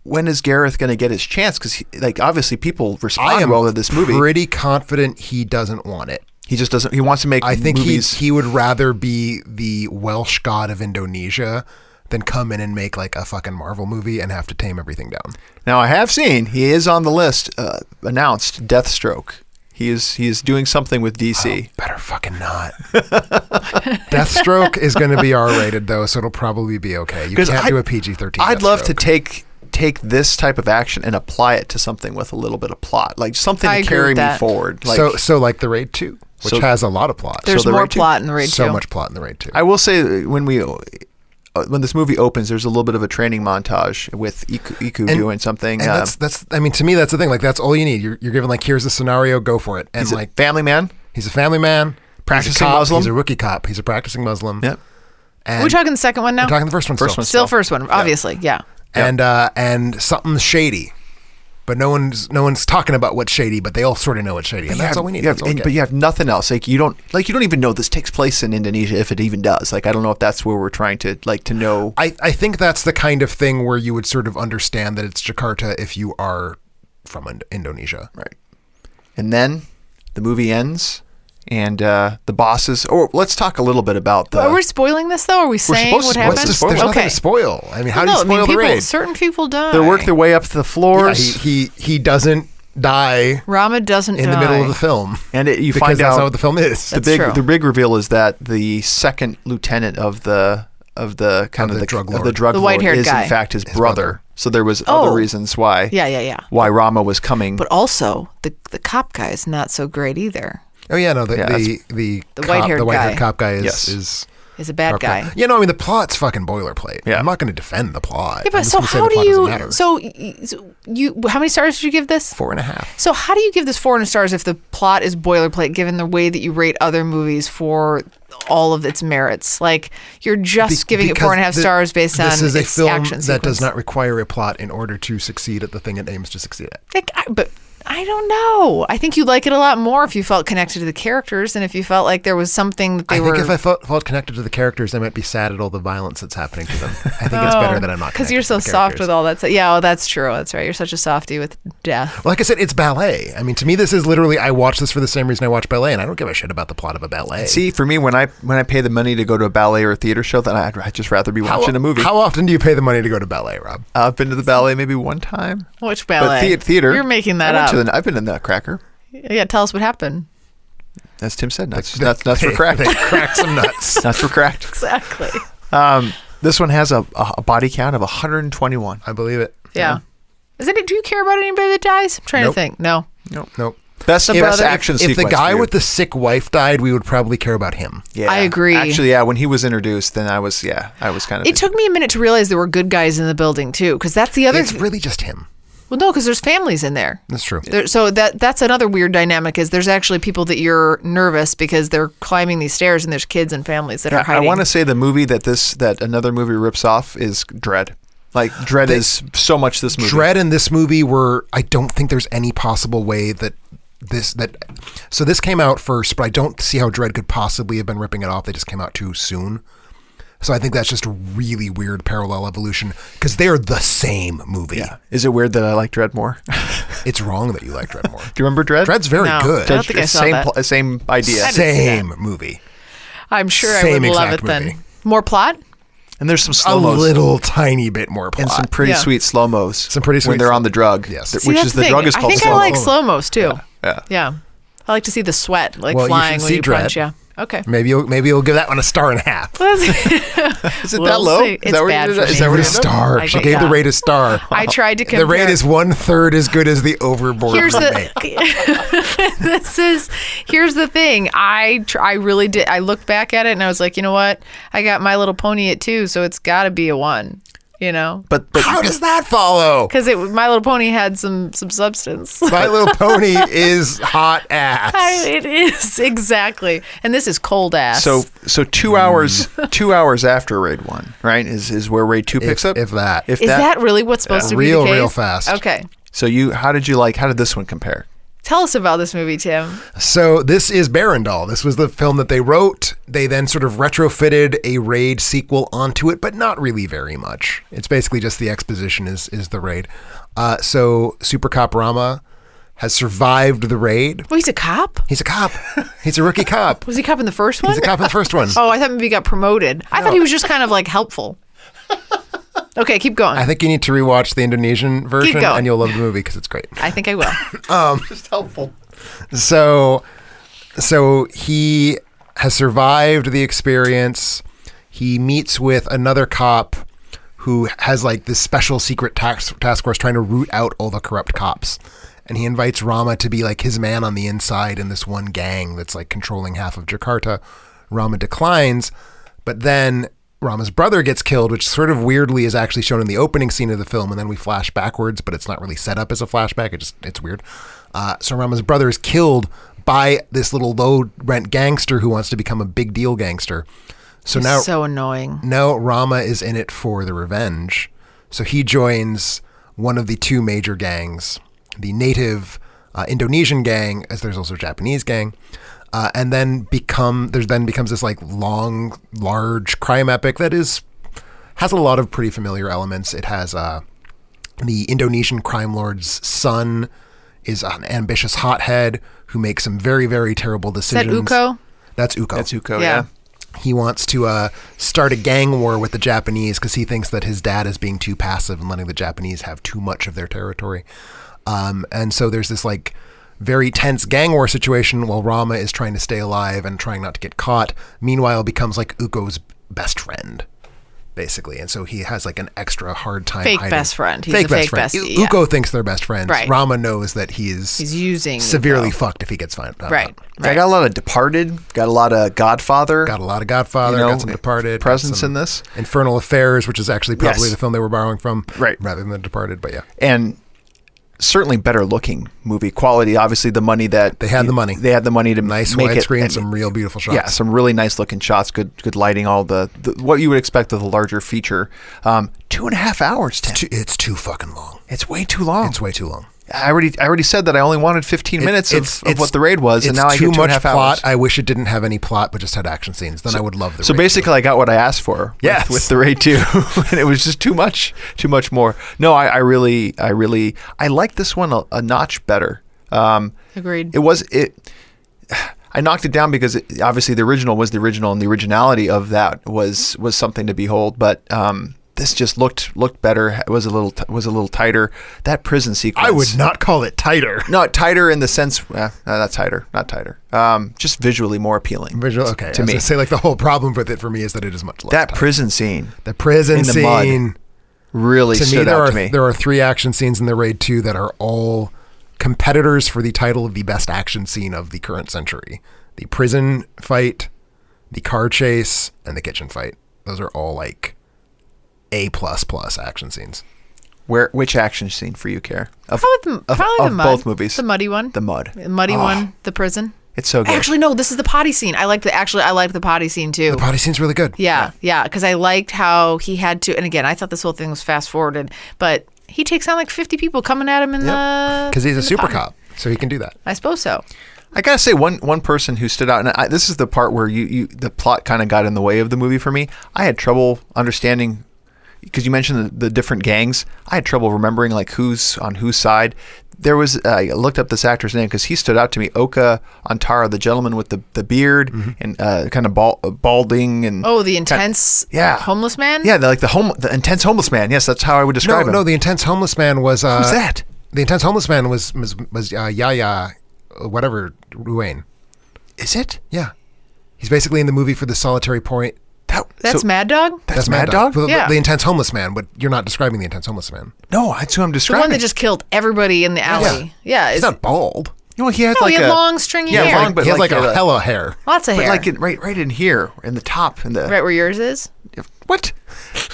when is Gareth going to get his chance? Because obviously people I respond am well to this movie. pretty confident he doesn't want it. He just doesn't. He wants to make I think movies. he would rather be the Welsh god of Indonesia than come in and make like a fucking Marvel movie and have to tame everything down. Now I have seen he is on the list. Announced Deathstroke. He is doing something with DC. Oh, better fucking not. Deathstroke is going to be R-rated though, so it'll probably be okay. You 'Cause can't do a PG-13. I'd love to Deathstroke. take this type of action and apply it to something with a little bit of plot, like something I to agree carry with me that. forward. Like, So like the Raid 2, which So- has a lot of plot. There's the more Raid 2? plot in the Raid 2. So much plot in the Raid 2. I will say when this movie opens, there's a little bit of a training montage with Iku doing something. And that's I mean, to me, that's the thing. Like, that's all you need. You're given like, here's the scenario, go for it. And he's like, a family man. he's a family man, Practicing he's a cop, Muslim. He's a rookie cop. He's a practicing Muslim. Yep. And We're talking the second one now? we're talking the first one. First still. one. Still first one, obviously. Yeah. And something's shady, but no one's talking about what's shady. But they all sort of know what's shady, and that's all we need. That's all we get. But you have nothing else. Like you don't even know this takes place in Indonesia, if it even does. Like I don't know if that's where we're trying to to know. I think that's the kind of thing where you would sort of understand that it's Jakarta if you are from Indonesia. Right. And then the movie ends, and the bosses. Or let's talk a little bit about the. Are we spoiling this though? Are we saying supposed what to happened? spoil it. There's nothing Okay. to spoil. I mean, how No, do you spoil the raid? certain people die. They work their way up to the Yeah, floors, he doesn't die Rama doesn't in die. the middle of the film. and you Because find that's out how the film is. the That's true. big reveal is that the second lieutenant of the drug lord. drug The lord white-haired is guy. in fact his brother. brother. So there was Oh. other reasons why Yeah. why Rama was coming. But also, the cop guy is not so great either. Oh yeah, no, Yeah, the white-haired white-haired guy. cop guy is Yes. is He's a bad Sharp guy. guy. Yeah, no, I mean the plot's fucking boilerplate. Yeah. I'm not going to defend the plot. Yeah, but I'm just so gonna say how the do plot doesn't you? matter. So you? How many stars did you give this? 4.5. So how do you give this 4 stars if the plot is boilerplate, given the way that you rate other movies for all of its merits? Like you're just giving it 4.5 stars based on this is a its film action that sequence. does not require a plot in order to succeed at the thing it aims to succeed at. But I don't know. I think you'd like it a lot more if you felt connected to the characters and if you felt like there was something that they were... I think if I felt connected to the characters, I might be sad at all the violence that's happening to them. I think it's better that I'm not connected to the characters. Because you're so soft with all that stuff. Yeah, that's true. That's right. You're such a softie with death. Well, like I said, it's ballet. I mean, to me, this is literally, I watch this for the same reason I watch ballet, and I don't give a shit about the plot of a ballet. See, for me, when I pay the money to go to a ballet or a theater show, then I'd just rather be watching a movie. How often do you pay the money to go to ballet, Rob? I've been to the ballet maybe one time. Which ballet? But theater. You're making that up. I've been in the Cracker. Yeah, tell us what happened. As Tim said, nuts for cracked. They cracked some nuts. Nuts for cracked. Exactly. This one has a body count of 121. I believe it. Yeah. Do you care about anybody that dies? I'm trying to think. No. Nope. Best action sequence. If the guy dude. with the sick wife died, we would probably care about him. Yeah, I agree. Actually, yeah, when he was introduced, then I was kind of... It took me a minute to realize there were good guys in the building, too, because that's the other... It's really just him. Well, no, because there's families in there. That's true. So that's another weird dynamic is there's actually people that you're nervous because they're climbing these stairs and there's kids and families that are hiding. I want to say the movie that another movie rips off is Dread. Like, Dread is so much this movie. Dread and this movie I don't think there's any possible way that so this came out first, but I don't see how Dread could possibly have been ripping it off. They just came out too soon. So I think that's just a really weird parallel evolution because they're the same movie. Yeah. Is it weird that I like Dread more? It's wrong that you like Dread more. Do you remember Dread? Dread's very good. I don't think I saw that. Same idea. Same movie. I'm sure I would love it then. More plot? And there's some slow-mos. A little tiny bit more plot. And some pretty sweet slow-mos. Some pretty sweet when they're on the drug. Yes. Which is the drug is called I think slow-mo. I like slow-mos too. Yeah. I like to see the sweat flying you when you Dread. punch. Yeah. Okay. Maybe you'll give that one a star and a half. Is it that low? See. It's bad for me. Is that what a star? She gave the rate a star. I tried to compare. The rate is 1/3 as good as the overboard remake. Here's the thing. I really did. I looked back at it and I was like, you know what? I got My Little Pony at 2, so it's got to be a 1. You know, but how does that follow? Because My Little Pony had some substance. My Little Pony is hot ass. It is exactly, and this is cold ass. So 2 hours, 2 hours after Raid 1, right? Is where Raid 2 picks up. If that. Is that really what's supposed to be the case? Real fast. Okay. So how did this one compare? Tell us about this movie, Tim. So this is Barandal. This was the film that they wrote. They then sort of retrofitted a Raid sequel onto it, but not really very much. It's basically just the exposition is the Raid. So Super Cop Rama has survived the Raid. Well, he's a cop? He's a cop. He's a rookie cop. Was he a cop in the first one? He's a cop in the first one. Oh, I thought maybe he got promoted. I thought he was just kind of like helpful. Okay, keep going. I think you need to rewatch the Indonesian version and you'll love the movie because it's great. I think I will. Just helpful. So he has survived the experience. He meets with another cop who has like this special secret task force trying to root out all the corrupt cops. And he invites Rama to be like his man on the inside in this one gang that's like controlling half of Jakarta. Rama declines, but then Rama's brother gets killed, which sort of weirdly is actually shown in the opening scene of the film, and then we flash backwards, but it's not really set up as a flashback. It's weird. So Rama's brother is killed by this little low-rent gangster who wants to become a big deal gangster. So He's now, so annoying. Now Rama is in it for the revenge. So he joins one of the two major gangs, the native Indonesian gang, as there's also a Japanese gang. And then becomes this like long, large crime epic that has a lot of pretty familiar elements. It has the Indonesian crime lord's son is an ambitious hothead who makes some very, very terrible decisions. Is that Uko? That's Uko. That's Uko, yeah. He wants to start a gang war with the Japanese because he thinks that his dad is being too passive and letting the Japanese have too much of their territory. And so there's this like very tense gang war situation while Rama is trying to stay alive and trying not to get caught. Meanwhile, becomes like Uko's best friend, basically. And so he has like an extra hard time hiding. Best friend. He's a fake bestie. Yeah. Uko thinks they're best friends. Right. Rama knows that he's using severely fucked if he gets found out. Right. I got a lot of Departed, got a lot of Godfather. Got got some Departed. Presence in this. Infernal Affairs, which is actually probably the film they were borrowing from. Right. Rather than Departed, but yeah. And certainly better looking movie quality. Obviously, the money that they had the money to nice make widescreen, some real beautiful shots. Yeah, some really nice looking shots, good lighting, all the what you would expect of a larger feature. 2.5 hours. Tim. It's too fucking long. It's way too long. It's way too long. I already said that I only wanted 15 minutes of what the raid was, and now I get 2.5 hours. Plot. I wish it didn't have any plot, but just had action scenes. Then I would love the raid. So basically, I got what I asked for with the raid 2, and it was just too much more. No, I really like this one a notch better. Agreed. I knocked it down because obviously the original was the original, and the originality of that was something to behold. But this just looked better. It was a little tighter. That prison sequence. I would not call it tighter. No, tighter in the sense. Not tighter. Just visually more appealing. Okay. To me, say like the whole problem with it for me is that it is much less. That tight. prison scene. The prison in the scene mud really stood out to me. There are 3 action scenes in the raid 2 that are all competitors for the title of the best action scene of the current century. The prison fight, the car chase, and the kitchen fight. Those are all like A++ action scenes. Which action scene for you, Care? Probably the mud. Both movies. The muddy one. The mud. The muddy one. The prison. It's so good. Actually, no. This is the potty scene. I liked the potty scene too. The potty scene's really good. Yeah. Because I liked how he had to. And again, I thought this whole thing was fast forwarded, but he takes on like 50 people coming at him in the. Because he's a super cop, so he can do that. I suppose so. I gotta say, one person who stood out, and this is the part where the plot kind of got in the way of the movie for me. I had trouble understanding, because you mentioned the different gangs. I had trouble remembering like who's on whose side. There was I looked up this actor's name because he stood out to me. Oka Antara, the gentleman with the beard and kind of balding and the intense homeless man. Yeah, the intense homeless man. Yes, that's how I would describe him. No, the intense homeless man was who's that? The intense homeless man was Yaya. Whatever, Ruane. Is it? Yeah. He's basically in the movie for the solitary point. That's Mad Dog? That's Mad Dog? Well, yeah. The intense homeless man, but you're not describing the intense homeless man. No, that's who I'm describing. The one that just killed everybody in the alley. Yeah. He's not bald. You know, he had he had long stringy hair. Long, but he has like a hella hair. Lots of hair. Like right in here, in the top. Right where yours is? What?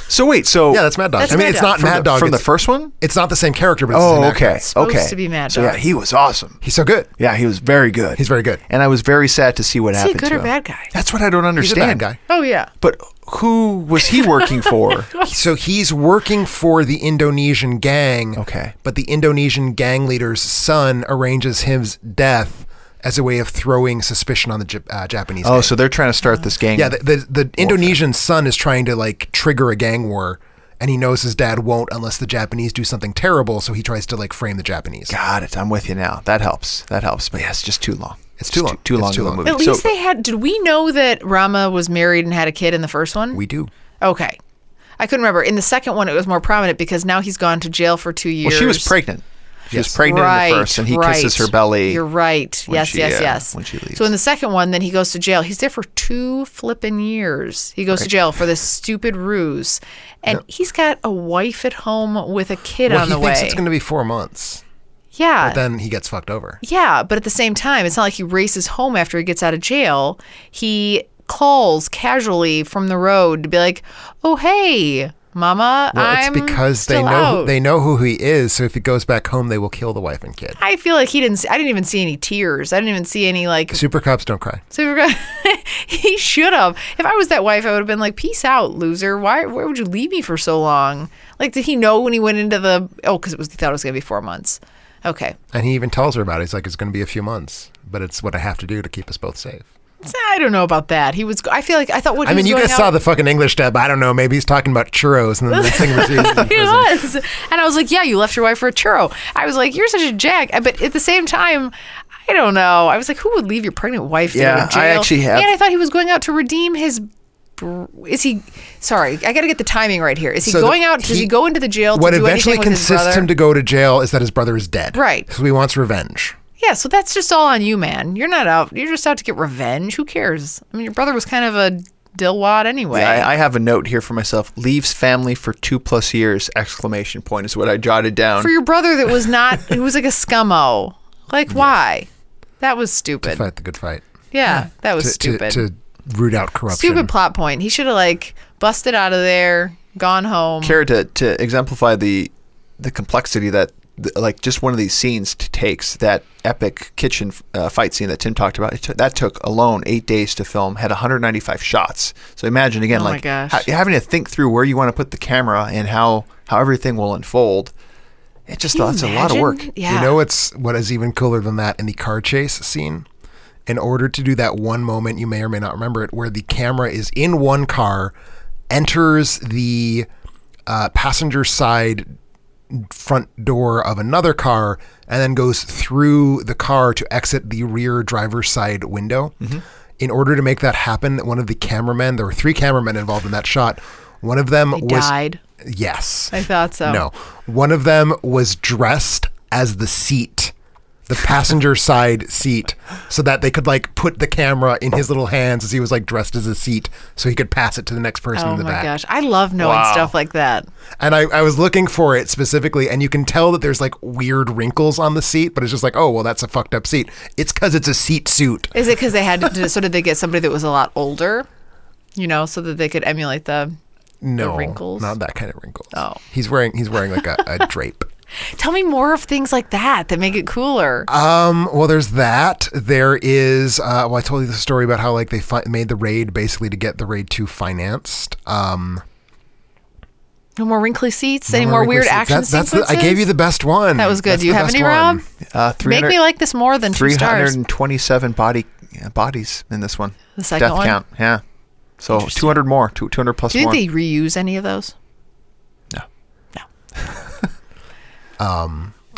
So wait, yeah, that's Mad Dog. That's it's not Mad Dog from the first one. It's not the same character, but it's the same actor. It's supposed to be Mad Dog. So yeah, he was awesome. He's so good. Yeah, he was very good. He's very good. And I was very sad to see what happened. Is he a good to or him. bad guy? That's what I don't understand. He's a bad guy. Oh yeah. But who was he working for? So he's working for the Indonesian gang. Okay. But the Indonesian gang leader's son arranges his death as a way of throwing suspicion on the Japanese gang. So they're trying to start this gang. Yeah, the Indonesian son is trying to like trigger a gang war, and he knows his dad won't unless the Japanese do something terrible, so he tries to like frame the Japanese. Got it. I'm with you now. That helps. But yeah, it's just too long. It's too long. Too long of a movie. At least they had. Did we know that Rama was married and had a kid in the first one? We do. Okay. I couldn't remember. In the second one, it was more prominent because now he's gone to jail for 2 years. Well, she was pregnant. She was pregnant in the first, and he kisses her belly. You're right. Yes. When she leaves. So in the second one, then he goes to jail. He's there for 2 flipping years. He goes to jail for this stupid ruse. And he's got a wife at home with a kid on the way. He thinks it's going to be 4 months. Yeah. But then he gets fucked over. Yeah, but at the same time, it's not like he races home after he gets out of jail. He calls casually from the road to be like, "Oh, hey, Mama, I'm it's because they know who he is, so if he goes back home, they will kill the wife and kid." I feel like I didn't even see any tears. I didn't even see any like... Super cops don't cry. He should have. If I was that wife, I would have been like, "Peace out, loser. Why would you leave me for so long?" Like, did he know when he went into the... Oh, because he thought it was going to be 4 months. Okay. And he even tells her about it. He's like, "It's going to be a few months, but it's what I have to do to keep us both safe." I don't know about that. I thought what he was you guys saw the fucking English dub. I don't know. Maybe he's talking about churros. And then the thing was he was. And I was like, yeah, you left your wife for a churro. I was like, you're such a jack. But at the same time, I don't know. I was like, who would leave your pregnant wife to go to jail? I actually have. And I thought he was going out to redeem his... Is he... Sorry, I got to get the timing right here. Is he going out... Does he go into the jail to do anything with his brother? What eventually consists him to go to jail is that his brother is dead. Right. So he wants revenge. Yeah, so that's just all on you, man. You're not out. You're just out to get revenge. Who cares? I mean, your brother was kind of a dillwad anyway. Yeah, I have a note here for myself. Leaves family for 2+ years! ! Is what I jotted down. For your brother that was not... Who was like a scummo. Like, why? That was stupid. To fight the good fight. Yeah, that was stupid. To root out corruption. Stupid plot point. He should have, like, busted out of there, gone home. Care to exemplify the complexity that... like just one of these scenes takes, that epic kitchen fight scene that Tim talked about. That took alone 8 days to film, had 195 shots. So imagine again, having to think through where you want to put the camera and how everything will unfold. It just that's a lot of work. Yeah. You know what is even cooler than that in the car chase scene? In order to do that one moment, you may or may not remember it, where the camera is in one car, enters the passenger side front door of another car, and then goes through the car to exit the rear driver's side window. Mm-hmm. In order to make that happen, one of the cameramen, there were 3 cameramen involved in that shot. One of them died. Yes. I thought so. No. One of them was dressed as the seat, the passenger side seat, so that they could like put the camera in his little hands as he was like dressed as a seat so he could pass it to the next person in the back. Oh my gosh. I love knowing stuff like that. And I was looking for it specifically, and you can tell that there's like weird wrinkles on the seat, but it's just like, oh, well, that's a fucked up seat. It's because it's a seat suit. Is it because they had to, so did they get somebody that was a lot older, so that they could emulate the wrinkles? Not that kind of wrinkles. Oh. He's wearing like a drape. Tell me more of things like that make it cooler. Well, there's that. There is, I told you the story about how like they made the raid basically to get the raid 2 financed. No more wrinkly seats? Any more weird action sequences? I gave you the best one. That was good. Do you have any, Rob? Make me like this more than 2 stars. 327 bodies in this one. The second Death one? count, yeah. So 200 more, 200 plus more. Do you think they reuse any of those? No.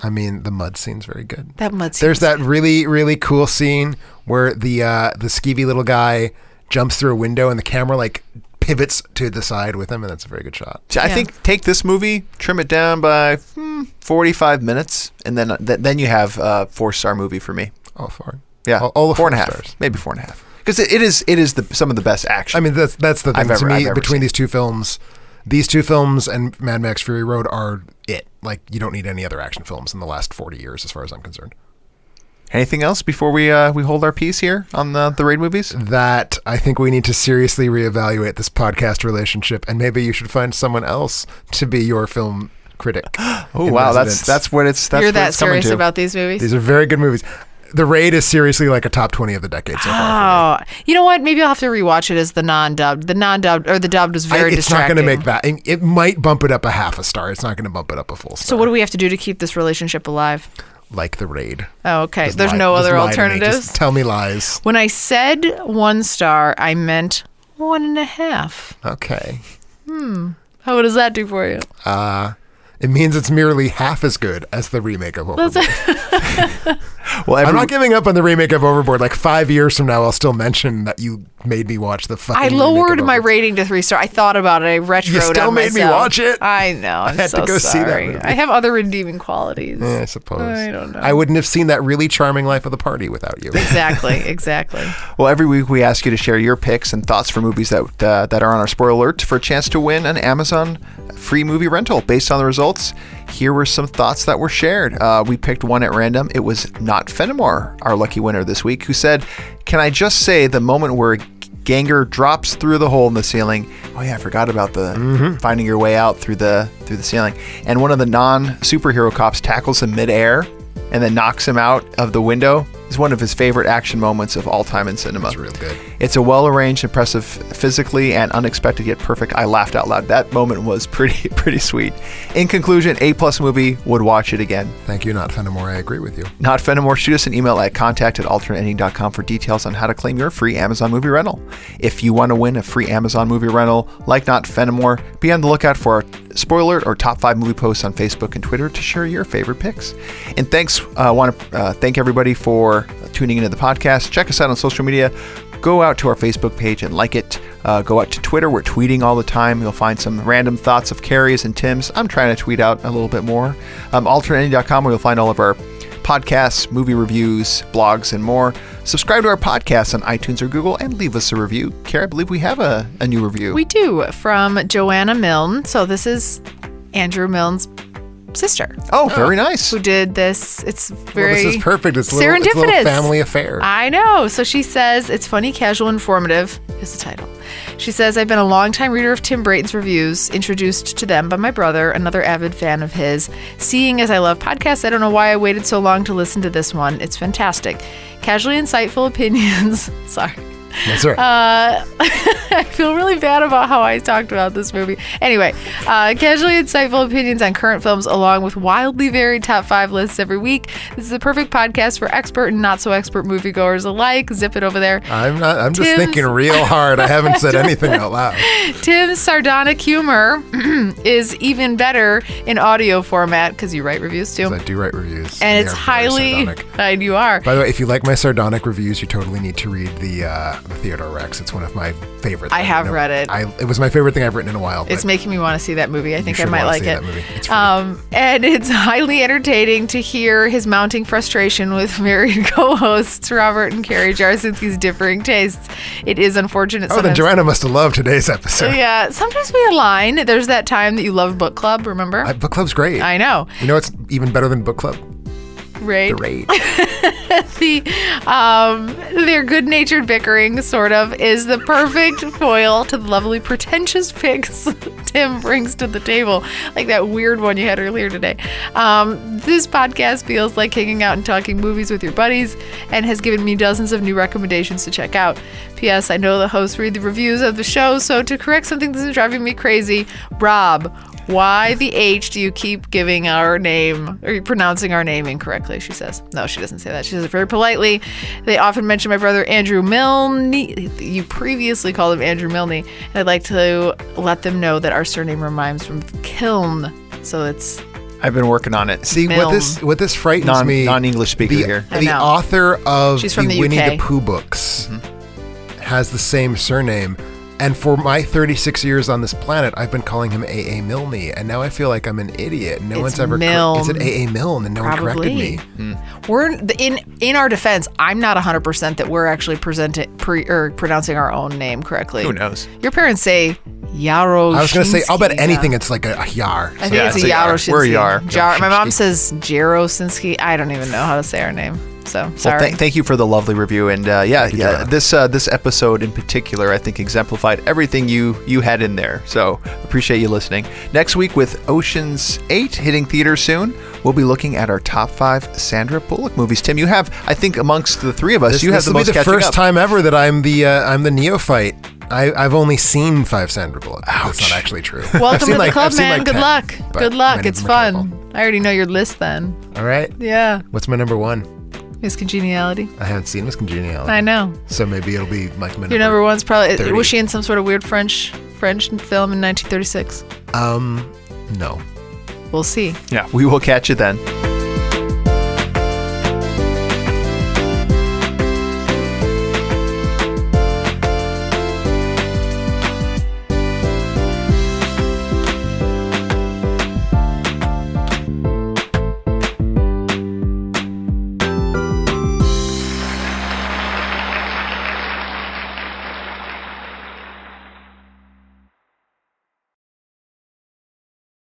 I mean, the mud scene's very good. That mud scene. There's that really, really cool scene where the skeevy little guy jumps through a window and the camera like pivots to the side with him, and that's a very good shot. I think take this movie, trim it down by 45 minutes, and then you have a 4-star movie for me. Oh, 4. Yeah, all the 4.5 stars. Maybe 4.5. Because it is some of the best action. I mean, that's the thing to me between seen. these two films. These 2 films and Mad Max Fury Road are it. Like, you don't need any other action films in the last 40 years, as far as I'm concerned. Anything else before we hold our peace here on the raid movies? That I think we need to seriously reevaluate this podcast relationship, and maybe you should find someone else to be your film critic. Oh wow, that's what it's. That's You're what that it's coming serious to. about these movies? These are very good movies. The Raid is seriously like a top 20 of the decade so far. Oh, you know what? Maybe I'll have to rewatch it as the non-dubbed. The non-dubbed or the dubbed was very distracting. It's not going to make that. It might bump it up a half a star. It's not going to bump it up a full star. So what do we have to do to keep this relationship alive? Like The Raid. Oh, okay. There's no other alternatives? Just tell me lies. When I said 1 star, I meant 1.5. Okay. What does that do for you? It means it's merely half as good as the remake of Overboard. Well, I'm not giving up on the remake of Overboard. Like 5 years from now, I'll still mention that you made me watch the fucking I lowered my rating to 3 star. I thought about it. I retroed You still made me watch it? I know. I had to go see that movie. I have other redeeming qualities. Yeah, I suppose. I don't know. I wouldn't have seen that really charming Life of the Party without you. Exactly. Well, every week we ask you to share your picks and thoughts for movies that are on our spoiler alert for a chance to win an Amazon free movie rental. Based on the results, here were some thoughts that were shared. We picked one at random. It was Not Fenimore, our lucky winner this week, who said, "Can I just say the moment where Ganger drops through the hole in the ceiling." Oh yeah, I forgot about the finding your way out through the ceiling. And one of the non-superhero cops tackles him midair and then knocks him out of the window. Is one of his favorite action moments of all time in cinema. It's real good. It's a well-arranged, impressive physically, and unexpected yet perfect. I laughed out loud. That moment was pretty sweet. In conclusion, A+ movie, would watch it again. Thank you, Not Fenimore. I agree with you. Not Fenimore, shoot us an email at contact@alternateending.com for details on how to claim your free Amazon movie rental. If you want to win a free Amazon movie rental like Not Fenimore, be on the lookout for our spoiler or top 5 movie posts on Facebook and Twitter to share your favorite picks. And thanks, I want to thank everybody for tuning into the podcast. Check us out on social media. Go out to our Facebook page and like it. Go out to Twitter. We're tweeting all the time. You'll find some random thoughts of Carrie's and Tim's. I'm trying to tweet out a little bit more. Alternating.com, where you'll find all of our podcasts, movie reviews, blogs, and more. Subscribe to our podcast on iTunes or Google and leave us a review. Carrie, I believe we have a new review. We do, from Joanna Milne. So this is Andrew Milne's sister. Oh, very nice. Who did this. It's very this is perfect. It's serendipitous. It's a little family affair. I know. So she says, it's funny, casual, informative is the title. She says, I've been a longtime reader of Tim Brayton's reviews, introduced to them by my brother, another avid fan of his. Seeing as I love podcasts, I don't know why I waited so long to listen to this one. It's fantastic. Casually insightful opinions. Sorry. That's right. I feel really bad about how I talked about this movie. Anyway, casually insightful opinions on current films along with wildly varied top 5 lists every week. This is the perfect podcast for expert and not so expert moviegoers alike. Zip it over there. I'm just thinking real hard. I haven't said anything out loud. Tim's sardonic humor is even better in audio format because you write reviews too. I do write reviews. And it's highly... And you are. By the way, if you like my sardonic reviews, you totally need to read the Theodore Rex. It's one of my favorites. I have read it. It was my favorite thing I've written in a while. It's making me want to see that movie. I think I might like it. It's and it's highly entertaining to hear his mounting frustration with married co-hosts Robert and Carrie Jarsinski's differing tastes. It is unfortunate. Oh, then Joanna must have loved today's episode. Yeah, sometimes we align. There's that time that you love book club, remember? Book club's great. I know. You know what's even better than book club? Raid. The Raid. Their good-natured bickering, sort of, is the perfect foil to the lovely pretentious pics Tim brings to the table, like that weird one you had earlier today. This podcast feels like hanging out and talking movies with your buddies and has given me dozens of new recommendations to check out. P.S. I know the hosts read the reviews of the show, so to correct something that's driving me crazy, Rob, why the H do you keep giving our name, or pronouncing our name incorrectly, she says. No, she doesn't say that. She says it very politely. They often mention my brother Andrew Milne. You previously called him Andrew Milne. And I'd like to let them know that our surname rhymes from kiln. So it's... I've been working on it. See, what this frightens me... Non-English speaker here. The author of She's from the Winnie UK. the Pooh books has the same surname. And for my 36 years on this planet, I've been calling him A.A. Milne, and now I feel like I'm an idiot. No one's ever... Milne. Is it A.A. Milne? And no one corrected me. We're in our defense. I'm not 100% that we're actually pronouncing our own name correctly. Who knows? Your parents say Yaroshinsky. I was going to say, I'll bet anything it's like a yar. I think it's a Yaroshinsky. We're a yar. My mom says Jaroshinsky. I don't even know how to say our name. So sorry. Well, thank you for the lovely review, and this episode in particular, I think exemplified everything you had in there. So appreciate you listening. Next week with Ocean's 8 hitting theaters soon, we'll be looking at our top 5 Sandra Bullock movies. Tim, you have, I think, amongst the three of us, you have the most catching up. This will be the first time ever that I'm the neophyte. I've only seen 5 Sandra Bullock. That's not actually true. Welcome to the club, man. Good luck. Good luck. It's fun. I already know your list then. All right. Yeah. What's my number 1? Miss Congeniality. I haven't seen Miss Congeniality. I know. So maybe it'll be like my your number 1's probably 30. Was she in some sort of weird French film in 1936? No. We'll see. Yeah, we will catch you then.